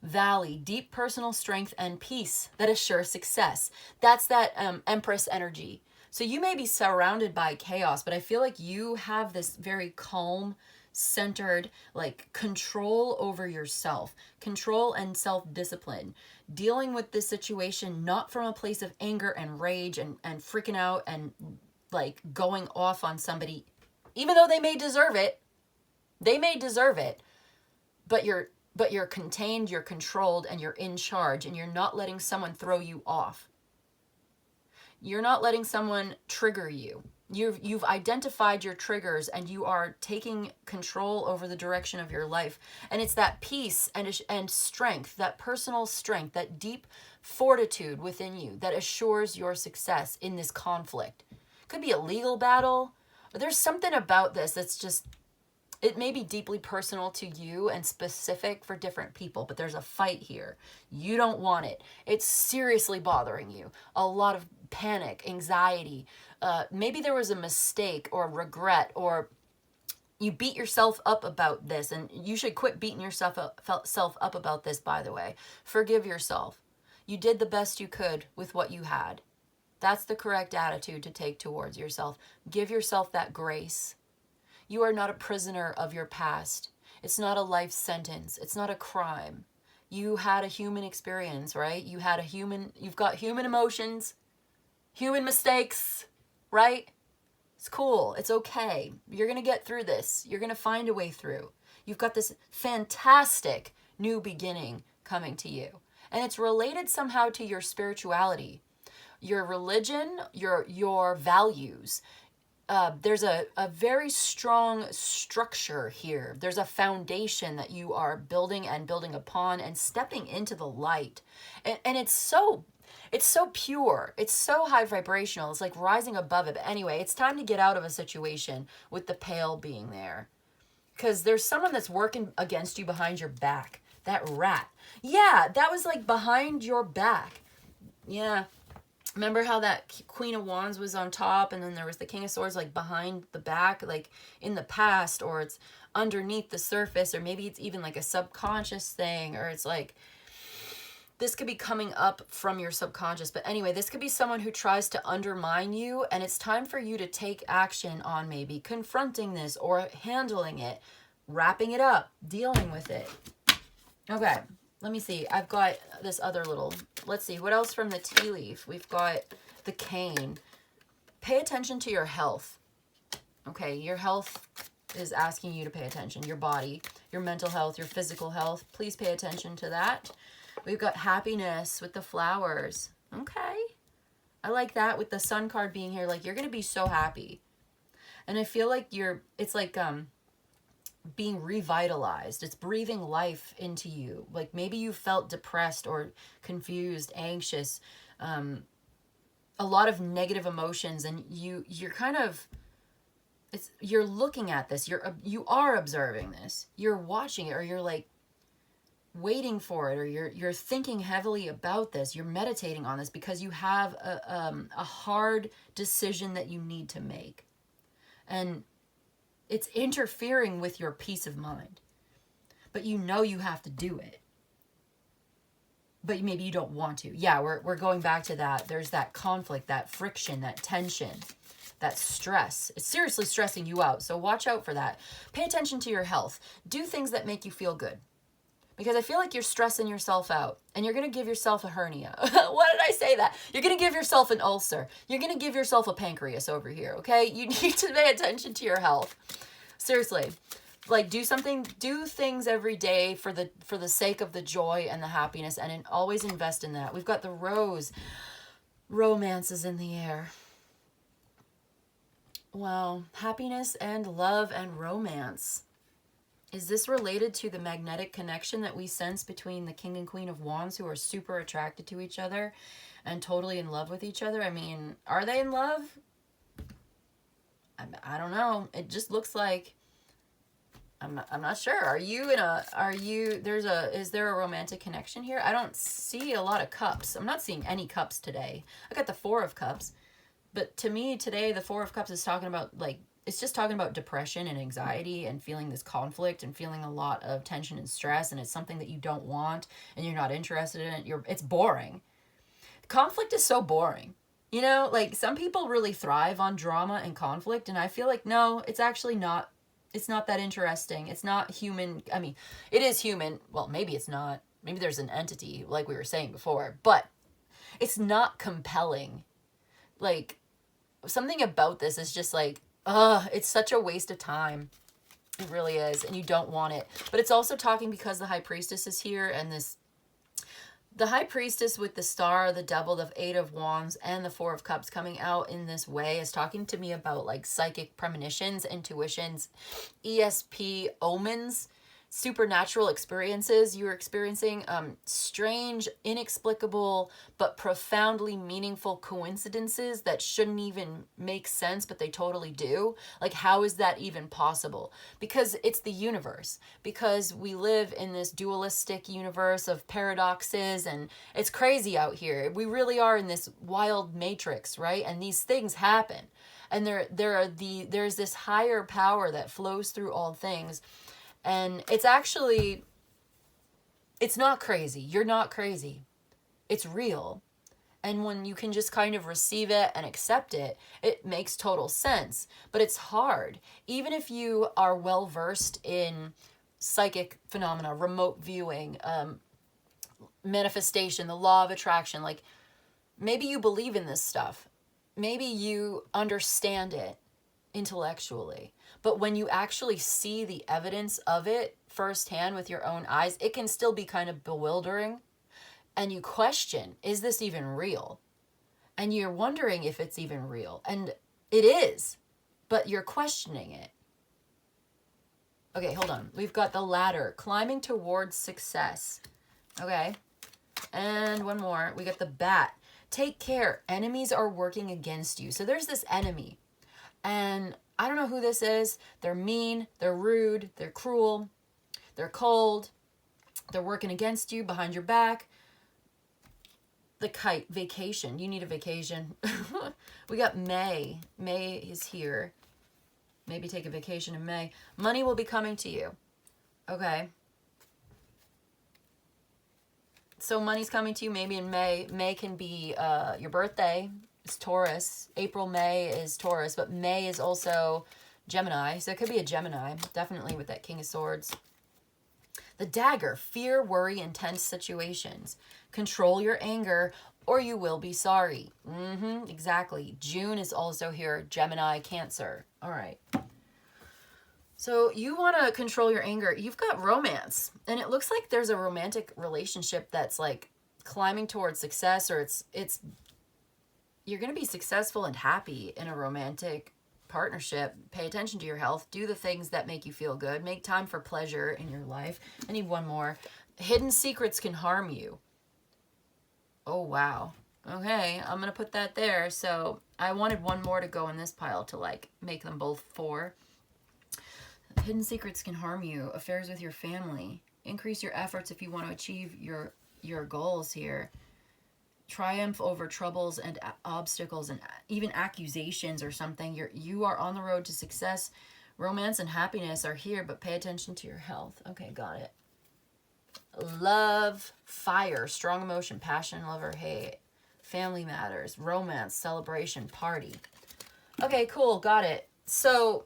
Valley, deep personal strength and peace that assure success. That's that Empress energy. So you may be surrounded by chaos, but I feel like you have this very calm, centered, like control over yourself, control and self-discipline, dealing with this situation not from a place of anger and rage and freaking out and like going off on somebody, even though they may deserve it. They may deserve it, but you're contained, you're controlled, and you're in charge, and you're not letting someone throw you off. You're not letting someone trigger you. You've identified your triggers and you are taking control over the direction of your life. And it's that peace and strength, that personal strength, that deep fortitude within you that assures your success in this conflict. Could be a legal battle, but there's something about this that's just, it may be deeply personal to you and specific for different people, but there's a fight here. You don't want it. It's seriously bothering you. A lot of panic, anxiety. Maybe there was a mistake or regret, or you beat yourself up about this, and you should quit beating yourself up about this, by the way. Forgive yourself. You did the best you could with what you had. That's the correct attitude to take towards yourself. Give yourself that grace. You are not a prisoner of your past. It's not a life sentence. It's not a crime. You had a human experience, right? You've got human emotions, human mistakes, right? It's cool. It's okay. You're going to get through this. You're going to find a way through. You've got this fantastic new beginning coming to you. And it's related somehow to your spirituality, your religion, your values. There's a very strong structure here. There's a foundation that you are building upon and stepping into the light. And it's so pure. It's so high vibrational. It's like rising above it. But anyway, it's time to get out of a situation with the pail being there. Because there's someone that's working against you behind your back. That rat. Yeah, that was like behind your back. Yeah. Remember how that Queen of Wands was on top and then there was the King of Swords like behind the back, like in the past, or it's underneath the surface, or maybe it's even like a subconscious thing, or it's like this could be coming up from your subconscious. But anyway, this could be someone who tries to undermine you, and it's time for you to take action on maybe confronting this or handling it, wrapping it up, dealing with it. Okay. Let me see. I've got this other little, let's see, what else from the tea leaf? We've got the cane. Pay attention to your health. Okay, your health is asking you to pay attention. Your body, your mental health, your physical health. Please pay attention to that. We've got happiness with the flowers. Okay. I like that with the sun card being here. Like, you're going to be so happy. And I feel like it's like, being revitalized. It's breathing life into you. Like maybe you felt depressed or confused, anxious, a lot of negative emotions, and you're kind of, you're looking at this, you are observing this, you're watching it, or you're like waiting for it, or you're thinking heavily about this, you're meditating on this because you have a hard decision that you need to make. And it's interfering with your peace of mind. But you know you have to do it. But maybe you don't want to. Yeah, we're going back to that. There's that conflict, that friction, that tension, that stress. It's seriously stressing you out. So watch out for that. Pay attention to your health. Do things that make you feel good. Because I feel like you're stressing yourself out. And you're going to give yourself a hernia. Why did I say that? You're going to give yourself an ulcer. You're going to give yourself a pancreas over here, okay? You need to pay attention to your health. Seriously. Like, do things every day for the sake of the joy and the happiness, and always invest in that. We've got the rose. Romance is in the air. Wow. Happiness and love and romance. Is this related to the magnetic connection that we sense between the King and Queen of Wands, who are super attracted to each other and totally in love with each other? I mean, are they in love? I don't know. It just looks like, I'm not sure. Is there a romantic connection here? I don't see a lot of cups. I'm not seeing any cups today. I got the Four of Cups. But to me today, the Four of Cups is talking about, like, it's just talking about depression and anxiety and feeling this conflict and feeling a lot of tension and stress, and it's something that you don't want and you're not interested in it. It's boring. Conflict is so boring. You know, like, some people really thrive on drama and conflict, and I feel like, no, it's actually not. It's not that interesting. It's not human. I mean, it is human. Well, maybe it's not. Maybe there's an entity, like we were saying before, but it's not compelling. Like, something about this is just like, it's such a waste of time. It really is, and you don't want it. But it's also talking because the High Priestess is here, and The High Priestess with the Star, the Devil, the Eight of Wands, and the Four of Cups coming out in this way is talking to me about like psychic premonitions, intuitions, ESP omens, supernatural experiences you're experiencing, strange, inexplicable, but profoundly meaningful coincidences that shouldn't even make sense, but they totally do. Like, how is that even possible? Because it's the universe. Because we live in this dualistic universe of paradoxes, and it's crazy out here. We really are in this wild matrix, right? And these things happen. And there's this higher power that flows through all things. And it's not crazy. You're not crazy. It's real. And when you can just kind of receive it and accept it, it makes total sense. But it's hard. Even if you are well versed in psychic phenomena, remote viewing, manifestation, the law of attraction, like maybe you believe in this stuff. Maybe you understand it intellectually. But when you actually see the evidence of it firsthand with your own eyes, it can still be kind of bewildering. And you question, is this even real? And you're wondering if it's even real. And it is, but you're questioning it. Okay, hold on. We've got the ladder, climbing towards success. Okay. And one more. We got the bat. Take care. Enemies are working against you. So there's this enemy. And I don't know who this is. They're mean, they're rude, they're cruel, they're cold, they're working against you, behind your back. The kite, vacation. You need a vacation. We got May. May is here. Maybe take a vacation in May. Money will be coming to you. Okay. So money's coming to you maybe in May. May can be your birthday. It's Taurus. April, May is Taurus, but May is also Gemini. So it could be a Gemini, definitely with that King of Swords. The dagger, fear, worry, intense situations. Control your anger or you will be sorry. Exactly. June is also here, Gemini, Cancer. All right. So you want to control your anger. You've got romance, and it looks like there's a romantic relationship that's like climbing towards success, or it's you're going to be successful and happy in a romantic partnership. Pay attention to your health. Do the things that make you feel good. Make time for pleasure in your life. I need one more. Hidden secrets can harm you. Oh, wow. Okay, I'm going to put that there. So I wanted one more to go in this pile to like make them both 4. Hidden secrets can harm you. Affairs with your family. Increase your efforts if you want to achieve your goals here. Triumph over troubles and obstacles and even accusations or something. You are on the road to success. Romance and happiness are here, but pay attention to your health. Okay, got it. Love, fire, strong emotion, passion, love or hate. Family matters, romance, celebration, party. Okay, cool, got it. So,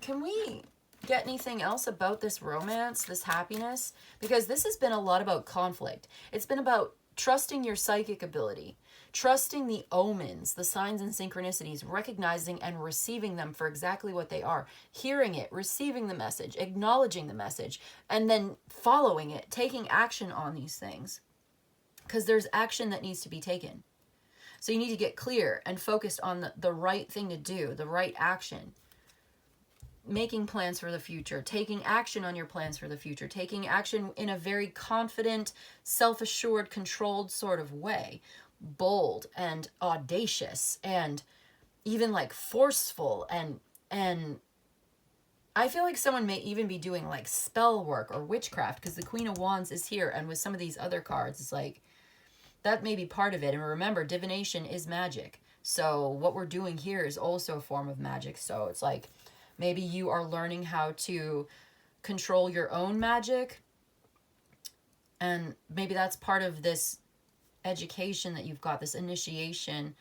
can we get anything else about this romance, this happiness? Because this has been a lot about conflict. It's been about trusting your psychic ability, trusting the omens, the signs and synchronicities, recognizing and receiving them for exactly what they are, hearing it, receiving the message, acknowledging the message, and then following it, taking action on these things. Because there's action that needs to be taken. So you need to get clear and focused on the right thing to do, the right action. Making plans for the future, taking action on your plans for the future, taking action in a very confident, self-assured, controlled sort of way, bold and audacious and even like forceful, and I feel like someone may even be doing like spell work or witchcraft, because the Queen of Wands is here, and with some of these other cards it's like that may be part of it. And remember, divination is magic, so what we're doing here is also a form of magic. So it's like maybe you are learning how to control your own magic. And maybe that's part of this education that you've got, this initiation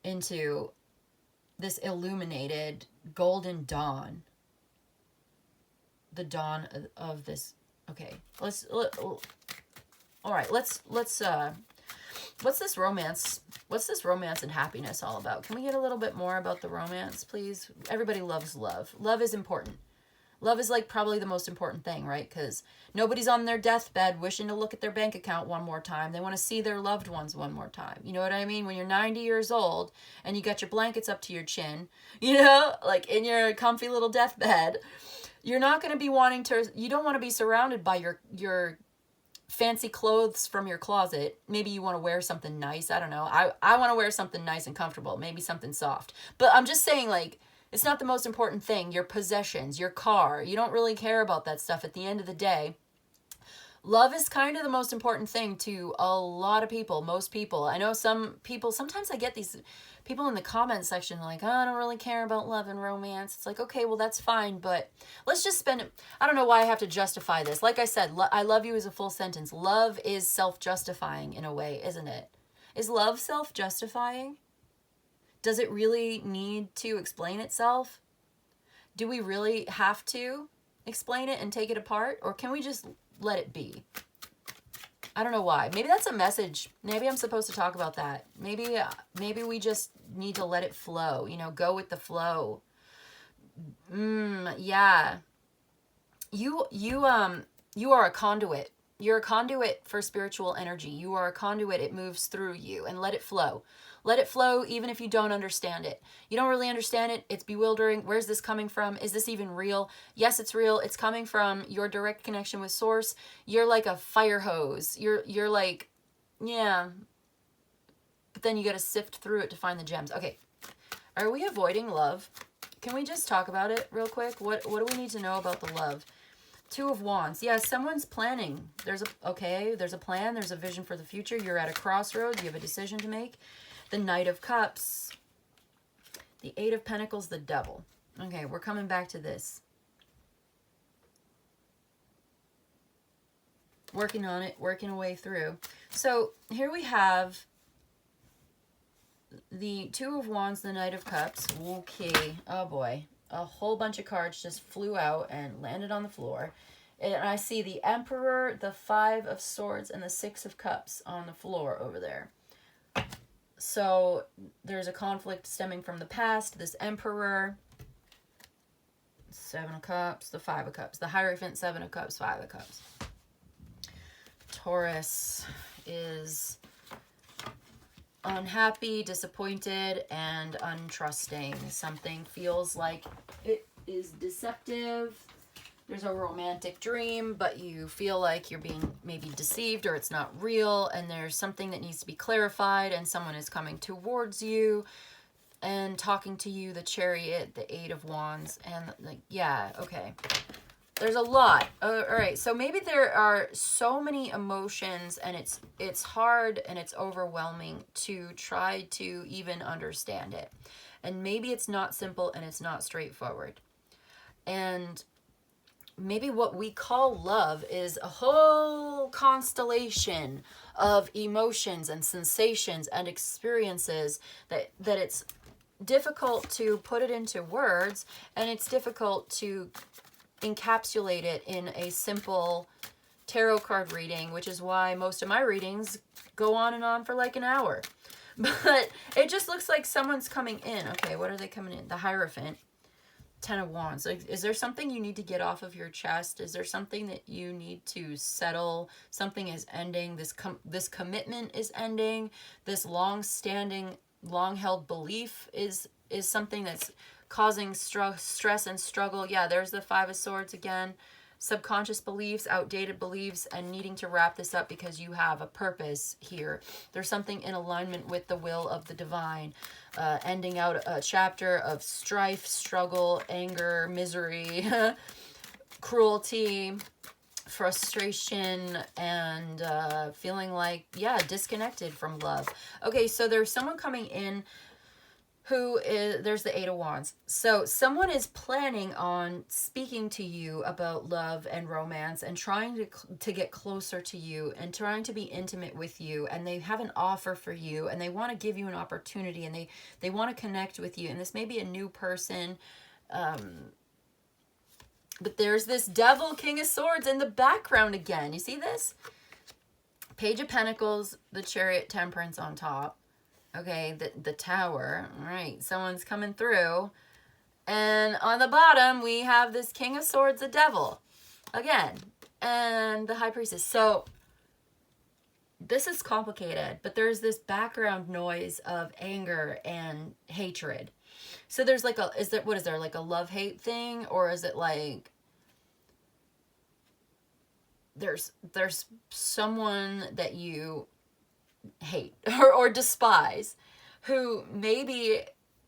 into this illuminated golden dawn. The dawn of this. Okay, all right, let's what's this romance and happiness all about? Can we get a little bit more about the romance, please? Everybody loves love. Love is important. Love is like probably the most important thing, right? Because nobody's on their deathbed wishing to look at their bank account one more time. They want to see their loved ones one more time. You know what I mean? When you're 90 years old and you got your blankets up to your chin, you know, like in your comfy little deathbed, you're not going to be wanting to, you don't want to be surrounded by your fancy clothes from your closet. Maybe you want to wear something nice. I don't know. I want to wear something nice and comfortable, maybe something soft. But I'm just saying, like, it's not the most important thing. Your possessions, your car, you don't really care about that stuff at the end of the day. Love is kind of the most important thing to a lot of people, most people. I know some people, sometimes I get these people in the comment section like, oh, I don't really care about love and romance. It's like, okay, well, that's fine, but let's just spend it. I don't know why I have to justify this. Like I said, I love you is a full sentence. Love is self-justifying in a way, isn't it? Is love self-justifying? Does it really need to explain itself? Do we really have to explain it and take it apart? Or can we just let it be? I don't know why. Maybe that's a message. Maybe I'm supposed to talk about that. Maybe we just need to let it flow. You know, go with the flow. Yeah. You are a conduit. You're a conduit for spiritual energy. You are a conduit. It moves through you, and let it flow. Let it flow even if you don't understand it. You don't really understand it. It's bewildering. Where's this coming from? Is this even real? Yes, it's real. It's coming from your direct connection with source. You're like a fire hose. You're like, yeah. But then you got to sift through it to find the gems. Okay. Are we avoiding love? Can we just talk about it real quick? What do we need to know about the love? Two of Wands. Yeah, someone's planning. There's a plan. There's a vision for the future. You're at a crossroads. You have a decision to make. The Knight of Cups. The Eight of Pentacles, the Devil. Okay, we're coming back to this. Working on it, working a way through. So here we have the Two of Wands, the Knight of Cups. Okay, oh boy. A whole bunch of cards just flew out and landed on the floor. And I see the Emperor, the Five of Swords, and the Six of Cups on the floor over there. So there's a conflict stemming from the past. This Emperor, Seven of Cups, the Five of Cups, the Hierophant, Seven of Cups, Five of Cups. Taurus is unhappy, disappointed, and untrusting. Something feels like it is deceptive. There's a romantic dream, but you feel like you're being maybe deceived or it's not real, and there's something that needs to be clarified, and someone is coming towards you and talking to you. The Chariot, the Eight of Wands, and like, yeah, okay. There's a lot. All right, so maybe there are so many emotions, and it's hard and it's overwhelming to try to even understand it. And maybe it's not simple and it's not straightforward. And maybe what we call love is a whole constellation of emotions and sensations and experiences that it's difficult to put it into words, and it's difficult to encapsulate it in a simple tarot card reading, which is why most of my readings go on and on for like an hour. But it just looks like someone's coming in. Okay, what are they coming in? The Hierophant. Ten of Wands. Like, is there something you need to get off of your chest? Is there something that you need to settle? Something is ending. This commitment is ending. This long-standing, long-held belief is something that's causing stress and struggle. Yeah, there's the Five of Swords again. Subconscious beliefs, outdated beliefs, and needing to wrap this up because you have a purpose here. There's something in alignment with the will of the divine. Ending out a chapter of strife, struggle, anger, misery, cruelty, frustration, and feeling like, yeah, disconnected from love. Okay, so there's someone coming in who is, there's the Eight of Wands. So someone is planning on speaking to you about love and romance and trying to get closer to you and trying to be intimate with you. And they have an offer for you, and they want to give you an opportunity, and they want to connect with you. And this may be a new person. But there's this Devil, King of Swords in the background again. You see this? Page of Pentacles, the Chariot, Temperance on top. Okay, the Tower. All right, someone's coming through, And on the bottom, we have this King of Swords, the Devil, again, and the High Priestess. So this is complicated, but there's this background noise of anger and hatred. So there's like a, what is there, like a love-hate thing? Or is it like, there's someone that you hate or despise, who maybe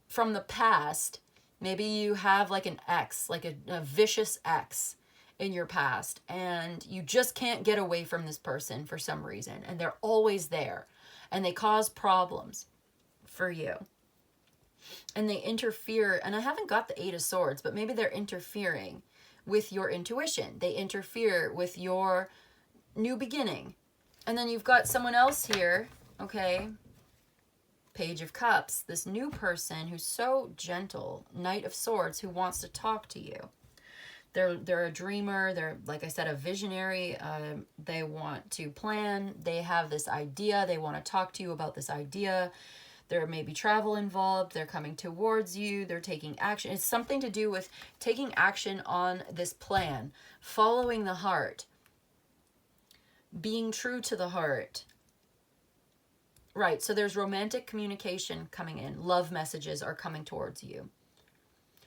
from the past, maybe you have like an ex, like a vicious ex in your past, and you just can't get away from this person for some reason, and they're always there, and they cause problems for you, and they interfere. And I haven't got the Eight of Swords, but maybe they're interfering with your intuition. They interfere with your new beginning. And then you've got someone else here, okay, Page of Cups, this new person who's so gentle, Knight of Swords, who wants to talk to you. They're a dreamer. They're, like I said, a visionary. They want to plan. They have this idea. They want to talk to you about this idea. There may be travel involved. They're coming towards you. They're taking action. It's something to do with taking action on this plan, following the heart, being true to the heart. Right, so there's romantic communication coming in. Love messages are coming towards you.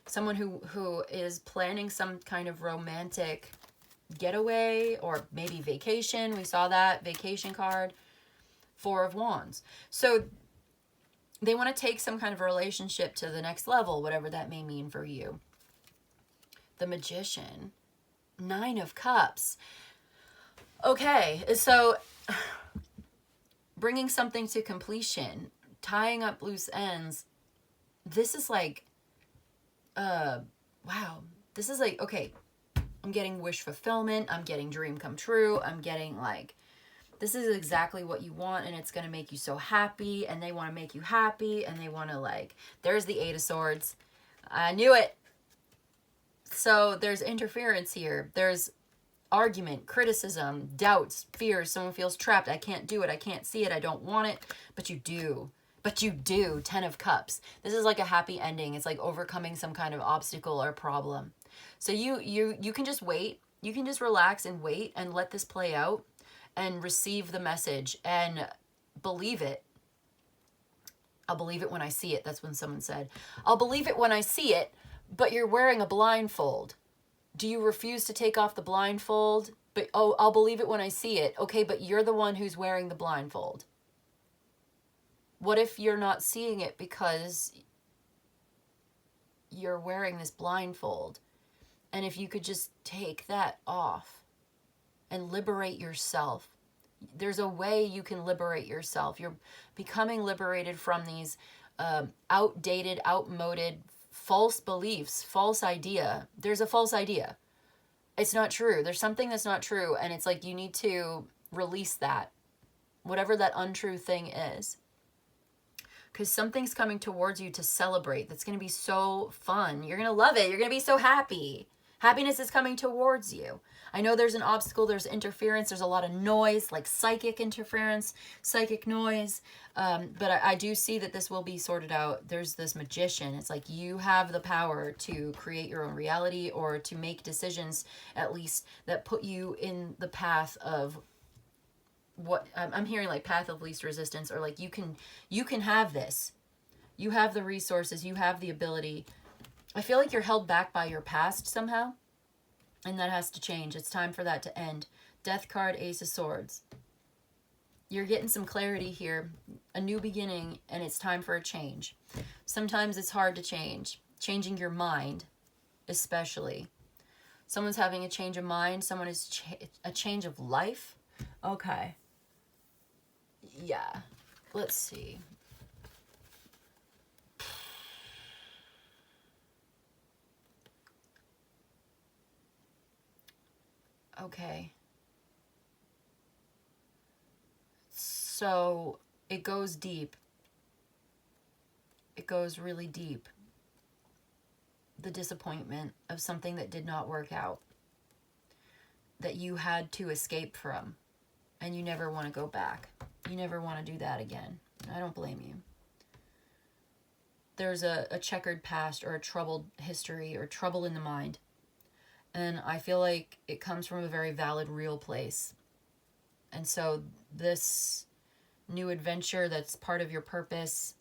Someone who is planning some kind of romantic getaway, or maybe vacation. We saw that vacation card. Four of Wands. So they want to take some kind of a relationship to the next level, whatever that may mean for you. The Magician. Nine of Cups. Okay, so bringing something to completion, tying up loose ends. This is like, wow. This is like, okay, I'm getting wish fulfillment. I'm getting dream come true. I'm getting like, this is exactly what you want, and it's going to make you so happy, and they want to make you happy, and they want to like, there's the Eight of Swords. I knew it. So there's interference here. There's argument, criticism, doubts, fears. Someone feels trapped. I can't do it. I can't see it. I don't want it. But you do. But you do. 10 of Cups. This is like a happy ending. It's like overcoming some kind of obstacle or problem. So you can just wait. You can just relax and wait and let this play out and receive the message and believe it. I'll believe it when I see it. That's when someone said, I'll believe it when I see it, but you're wearing a blindfold. Do you refuse to take off the blindfold? But, oh, I'll believe it when I see it. Okay, but you're the one who's wearing the blindfold. What if you're not seeing it because you're wearing this blindfold? And if you could just take that off and liberate yourself. There's a way you can liberate yourself. You're becoming liberated from these outdated, outmoded, false beliefs, false idea. There's a false idea. It's not true. There's something that's not true, and it's like you need to release that, whatever that untrue thing is. Because something's coming towards you to celebrate. That's going to be so fun. You're going to love it. You're going to be so happy. Happiness is coming towards you. I know there's an obstacle, there's interference, there's a lot of noise, like psychic interference, psychic noise, but I do see that this will be sorted out. There's this Magician. It's like you have the power to create your own reality, or to make decisions, at least, that put you in the path of what I'm hearing, like path of least resistance, or like you can have this. You have the resources, you have the ability. I feel like you're held back by your past somehow. And that has to change. It's time for that to end. Death card, Ace of Swords. You're getting some clarity here. A new beginning, and it's time for a change. Sometimes it's hard to change. Changing your mind, especially. Someone's having a change of mind. Someone is a change of life. Okay. Yeah. Let's see. Okay. So it goes deep. It goes really deep. The disappointment of something that did not work out, that you had to escape from, and you never want to go back. You never want to do that again. I don't blame you. there's a checkered past or a troubled history or trouble in the mind. And I feel like it comes from a very valid, real place. And so this new adventure that's part of your purpose,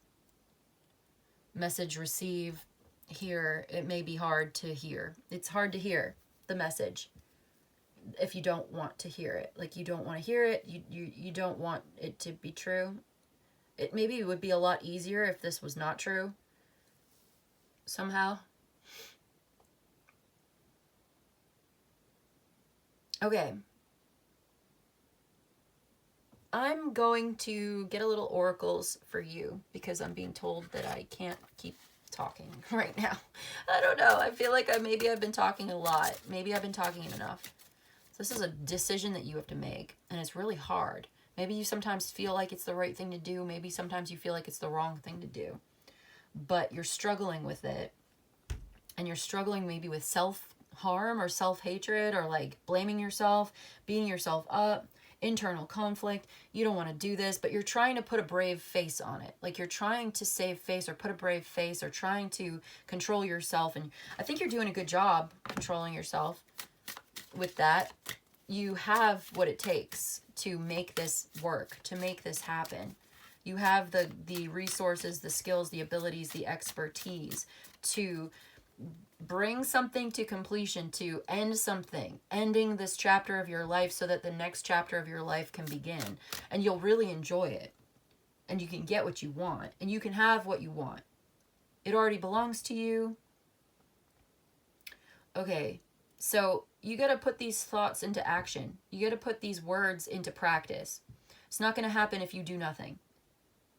message receive here, it may be hard to hear. It's hard to hear the message if you don't want to hear it. Like, you don't want to hear it. You don't want it to be true. It maybe would be a lot easier if this was not true somehow. Okay. I'm going to get a little oracles for you because I'm being told that I can't keep talking right now. I don't know. I feel like maybe I've been talking a lot. Maybe I've been talking enough. So this is a decision that you have to make, and it's really hard. Maybe you sometimes feel like it's the right thing to do. Maybe sometimes you feel like it's the wrong thing to do. But you're struggling with it, and you're struggling maybe with self-harm or self-hatred or like blaming yourself, beating yourself up, internal conflict. You don't want to do this, but you're trying to put a brave face on it. Like, you're trying to save face or put a brave face or trying to control yourself. And I think you're doing a good job controlling yourself with that. You have what it takes to make this work, to make this happen. You have the resources, the skills, the abilities, the expertise to bring something to completion, to end something, ending this chapter of your life so that the next chapter of your life can begin. And you'll really enjoy it. And you can get what you want. And you can have what you want. It already belongs to you. Okay, so you got to put these thoughts into action. You got to put these words into practice. It's not going to happen if you do nothing.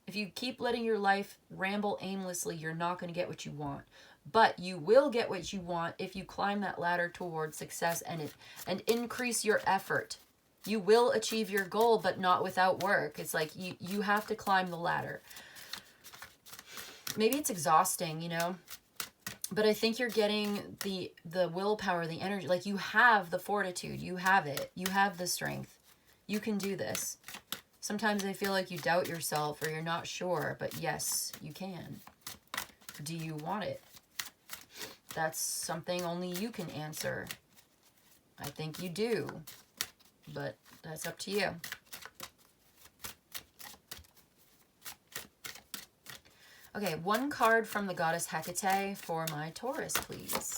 If you keep letting your life ramble aimlessly, you're not going to get what you want. But you will get what you want if you climb that ladder towards success and increase your effort. You will achieve your goal, but not without work. It's like you have to climb the ladder. Maybe it's exhausting, you know, but I think you're getting the willpower, the energy. Like, you have the fortitude. You have it. You have the strength. You can do this. Sometimes I feel like you doubt yourself or you're not sure, but yes, you can. Do you want it? That's something only you can answer. I think you do, but that's up to you. Okay, one card from the goddess Hecate for my Taurus, please.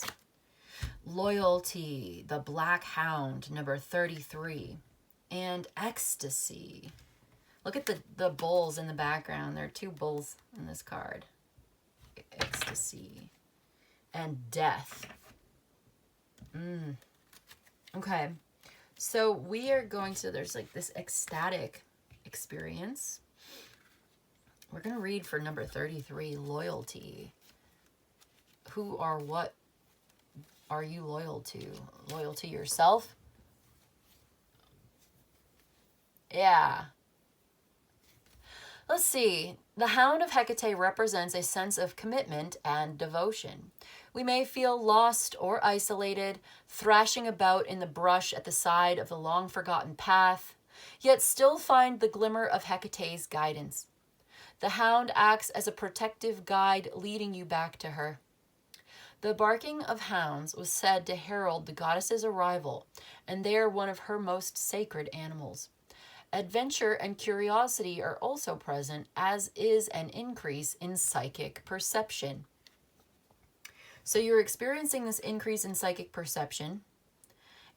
Loyalty, the Black Hound, number 33, and Ecstasy. Look at the bulls in the background. There are two bulls in this card. Ecstasy. And Death. Okay. So we are going to, there's like this ecstatic experience. We're going to read for number 33, Loyalty. Who or what are you loyal to? Loyal to yourself? Yeah. Let's see. The Hound of Hecate represents a sense of commitment and devotion. We may feel lost or isolated, thrashing about in the brush at the side of the long-forgotten path, yet still find the glimmer of Hecate's guidance. The hound acts as a protective guide, leading you back to her. The barking of hounds was said to herald the goddess's arrival, and they are one of her most sacred animals. Adventure and curiosity are also present, as is an increase in psychic perception. So you're experiencing this increase in psychic perception,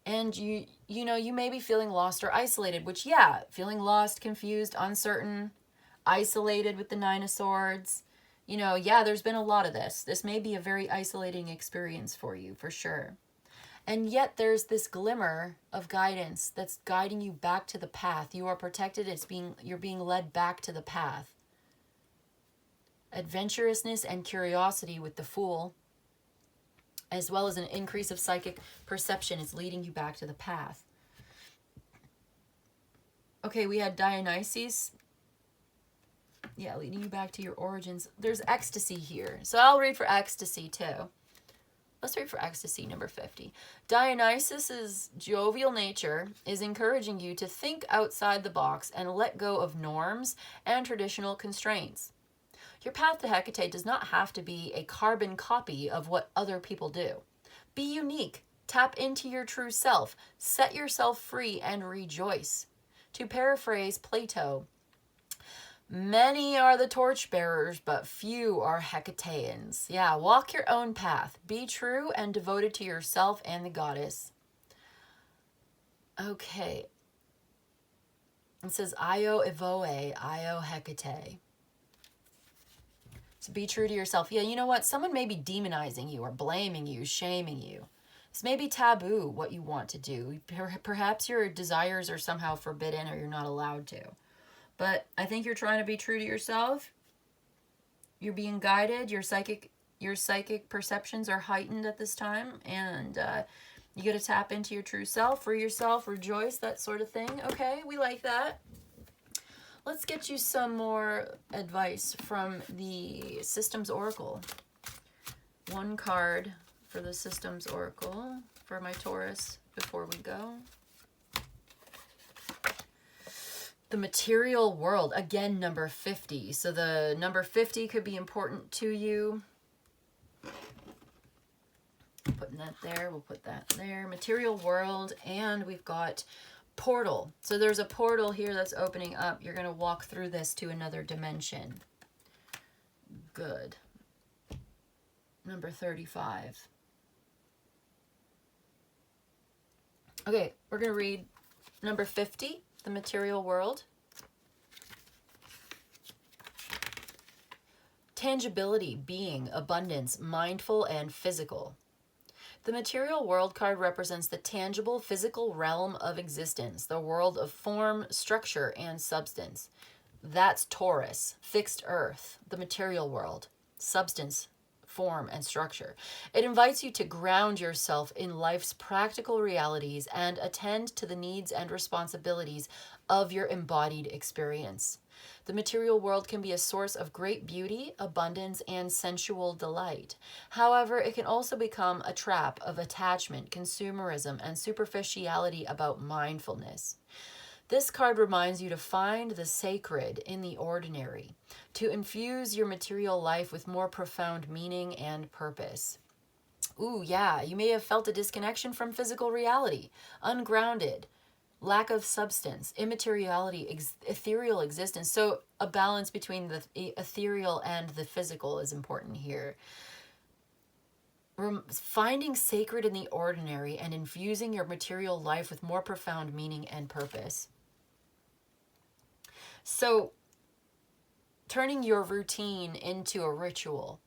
and you know, you may be feeling lost or isolated, which, yeah, feeling lost, confused, uncertain, isolated with the Nine of Swords. You know, yeah, there's been a lot of this. This may be a very isolating experience for you, for sure. And yet there's this glimmer of guidance that's guiding you back to the path. You are protected. You're being led back to the path. Adventurousness and curiosity with the Fool, as well as an increase of psychic perception, is leading you back to the path. Okay, we had Dionysus. Yeah, leading you back to your origins. There's Ecstasy here. So I'll read for Ecstasy too. Let's read for Ecstasy, number 50. Dionysus's jovial nature is encouraging you to think outside the box and let go of norms and traditional constraints. Your path to Hecate does not have to be a carbon copy of what other people do. Be unique. Tap into your true self. Set yourself free and rejoice. To paraphrase Plato, many are the torchbearers, but few are Hecateans. Yeah, walk your own path. Be true and devoted to yourself and the goddess. Okay. It says, Io Evoe, Io Hecate. So be true to yourself. Yeah, you know what? Someone may be demonizing you or blaming you, shaming you. This may be taboo, what you want to do. Perhaps your desires are somehow forbidden or you're not allowed to. But I think you're trying to be true to yourself. You're being guided. Your psychic perceptions are heightened at this time. And you got to tap into your true self, free yourself, rejoice, that sort of thing. Okay, we like that. Let's get you some more advice from the Systems Oracle. One card for the Systems Oracle for my Taurus before we go. The material world, again, number 50. So the number 50 could be important to you. Putting that there, we'll put that there. Material world, and we've got portal. So there's a portal here that's opening up. You're going to walk through this to another dimension. Good. Number 35. Okay, we're going to read number 50, the material world. Tangibility, being, abundance, mindful, and physical. The material world card represents the tangible physical realm of existence, the world of form, structure, and substance. That's Taurus, fixed earth, the material world, substance, form, and structure. It invites you to ground yourself in life's practical realities and attend to the needs and responsibilities of your embodied experience. The material world can be a source of great beauty, abundance, and sensual delight. However, it can also become a trap of attachment, consumerism, and superficiality about mindfulness. This card reminds you to find the sacred in the ordinary, to infuse your material life with more profound meaning and purpose. Ooh, yeah, you may have felt a disconnection from physical reality, ungrounded, lack of substance, immateriality, ethereal existence. So a balance between the ethereal and the physical is important here. Finding sacred in the ordinary and infusing your material life with more profound meaning and purpose. So turning your routine into a ritual.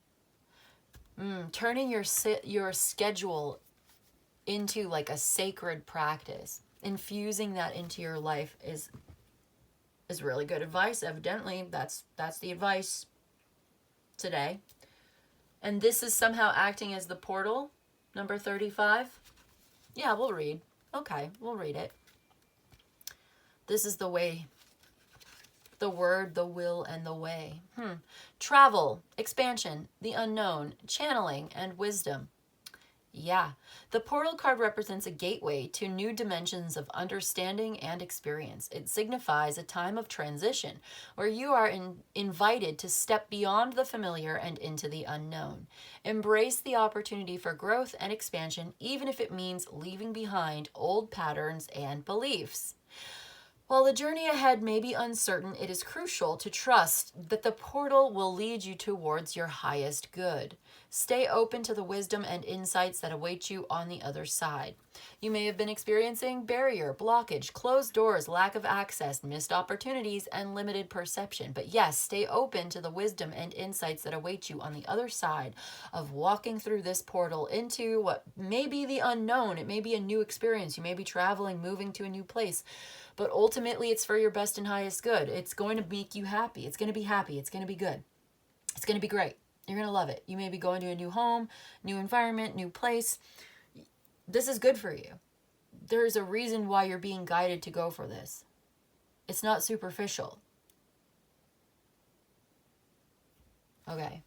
Turning your schedule into like a sacred practice. Infusing that into your life is really good advice. Evidently, that's the advice today. And this is somehow acting as the portal, number 35. Yeah, we'll read. Okay, we'll read it. This is the way, the word, the will, and the way. Travel, expansion, the unknown, channeling, and wisdom. Yeah, the portal card represents a gateway to new dimensions of understanding and experience. It signifies a time of transition where you are invited to step beyond the familiar and into the unknown. Embrace the opportunity for growth and expansion, even if it means leaving behind old patterns and beliefs. While the journey ahead may be uncertain, it is crucial to trust that the portal will lead you towards your highest good. Stay open to the wisdom and insights that await you on the other side. You may have been experiencing barrier, blockage, closed doors, lack of access, missed opportunities, and limited perception. But yes, stay open to the wisdom and insights that await you on the other side of walking through this portal into what may be the unknown. It may be a new experience. You may be traveling, moving to a new place. But ultimately, it's for your best and highest good. It's going to make you happy. It's going to be happy. It's going to be good. It's going to be great. You're going to love it. You may be going to a new home, new environment, new place. This is good for you. There's a reason why you're being guided to go for this. It's not superficial. Okay.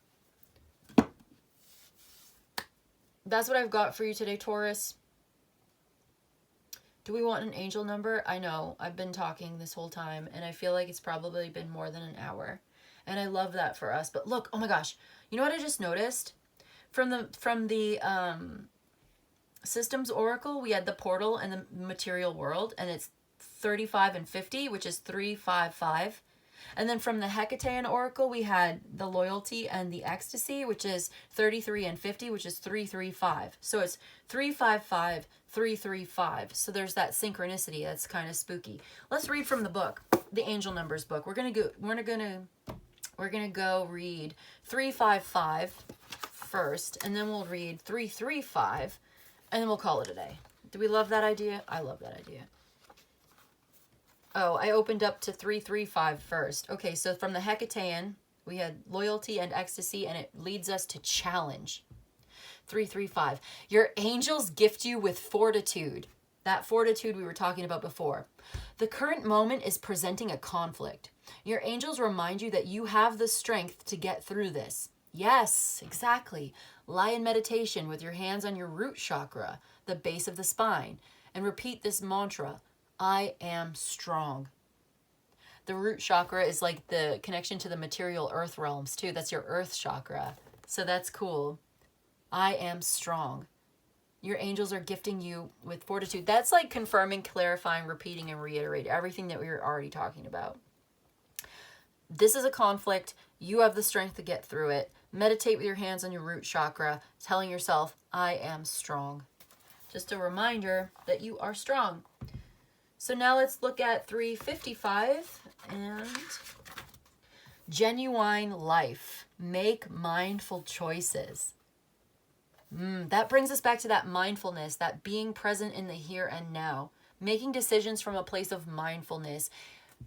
That's what I've got for you today, Taurus. Do we want an angel number? I know, I've been talking this whole time, and I feel like it's probably been more than an hour. And I love that for us. But look, oh my gosh, you know what I just noticed? From the Systems Oracle, we had the portal and the material world, and it's 35 and 50, which is 355. And then from the Hecatean Oracle, we had the loyalty and the ecstasy, which is 33 and 50, which is 335. So it's 355, 335. So there's that synchronicity. That's kind of spooky. Let's read from the book, the Angel Numbers book. We're gonna go read 355 first, and then we'll read 335, and then we'll call it a day. Do we love that idea? I love that idea. Oh, I opened up to 335 first. Okay, so from the Hecatean, we had loyalty and ecstasy, and it leads us to challenge. 335. Your angels gift you with fortitude. That fortitude we were talking about before. The current moment is presenting a conflict. Your angels remind you that you have the strength to get through this. Yes, exactly. Lie in meditation with your hands on your root chakra, the base of the spine, and repeat this mantra. I am strong. The root chakra is like the connection to the material earth realms too. That's your earth chakra. So that's cool. I am strong. Your angels are gifting you with fortitude. That's like confirming, clarifying, repeating, and reiterating everything that we were already talking about. This is a conflict. You have the strength to get through it. Meditate with your hands on your root chakra, telling yourself, I am strong. Just a reminder that you are strong. So now let's look at 355 and genuine life. Make mindful choices. That brings us back to that mindfulness, that being present in the here and now, making decisions from a place of mindfulness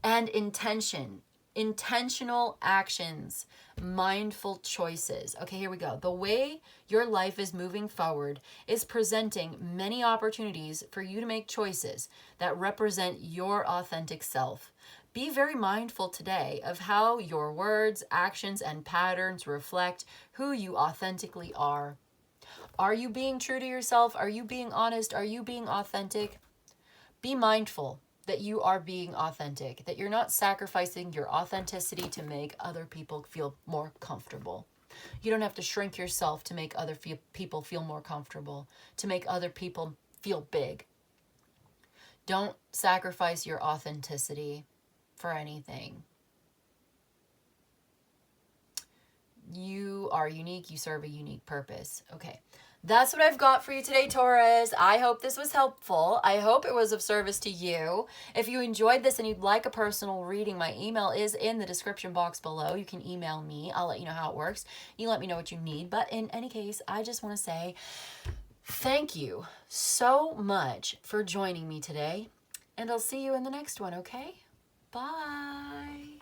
and intention, intentional actions, mindful choices. Okay, here we go. The way your life is moving forward is presenting many opportunities for you to make choices that represent your authentic self. Be very mindful today of how your words, actions, and patterns reflect who you authentically are. Are you being true to yourself? Are you being honest? Are you being authentic? Be mindful that you are being authentic, that you're not sacrificing your authenticity to make other people feel more comfortable. You don't have to shrink yourself to make other people feel more comfortable, to make other people feel big. Don't sacrifice your authenticity for anything. You are unique. You serve a unique purpose. Okay. That's what I've got for you today, Taurus. I hope this was helpful. I hope it was of service to you. If you enjoyed this and you'd like a personal reading, my email is in the description box below. You can email me. I'll let you know how it works. You let me know what you need. But in any case, I just want to say thank you so much for joining me today. And I'll see you in the next one, okay? Bye.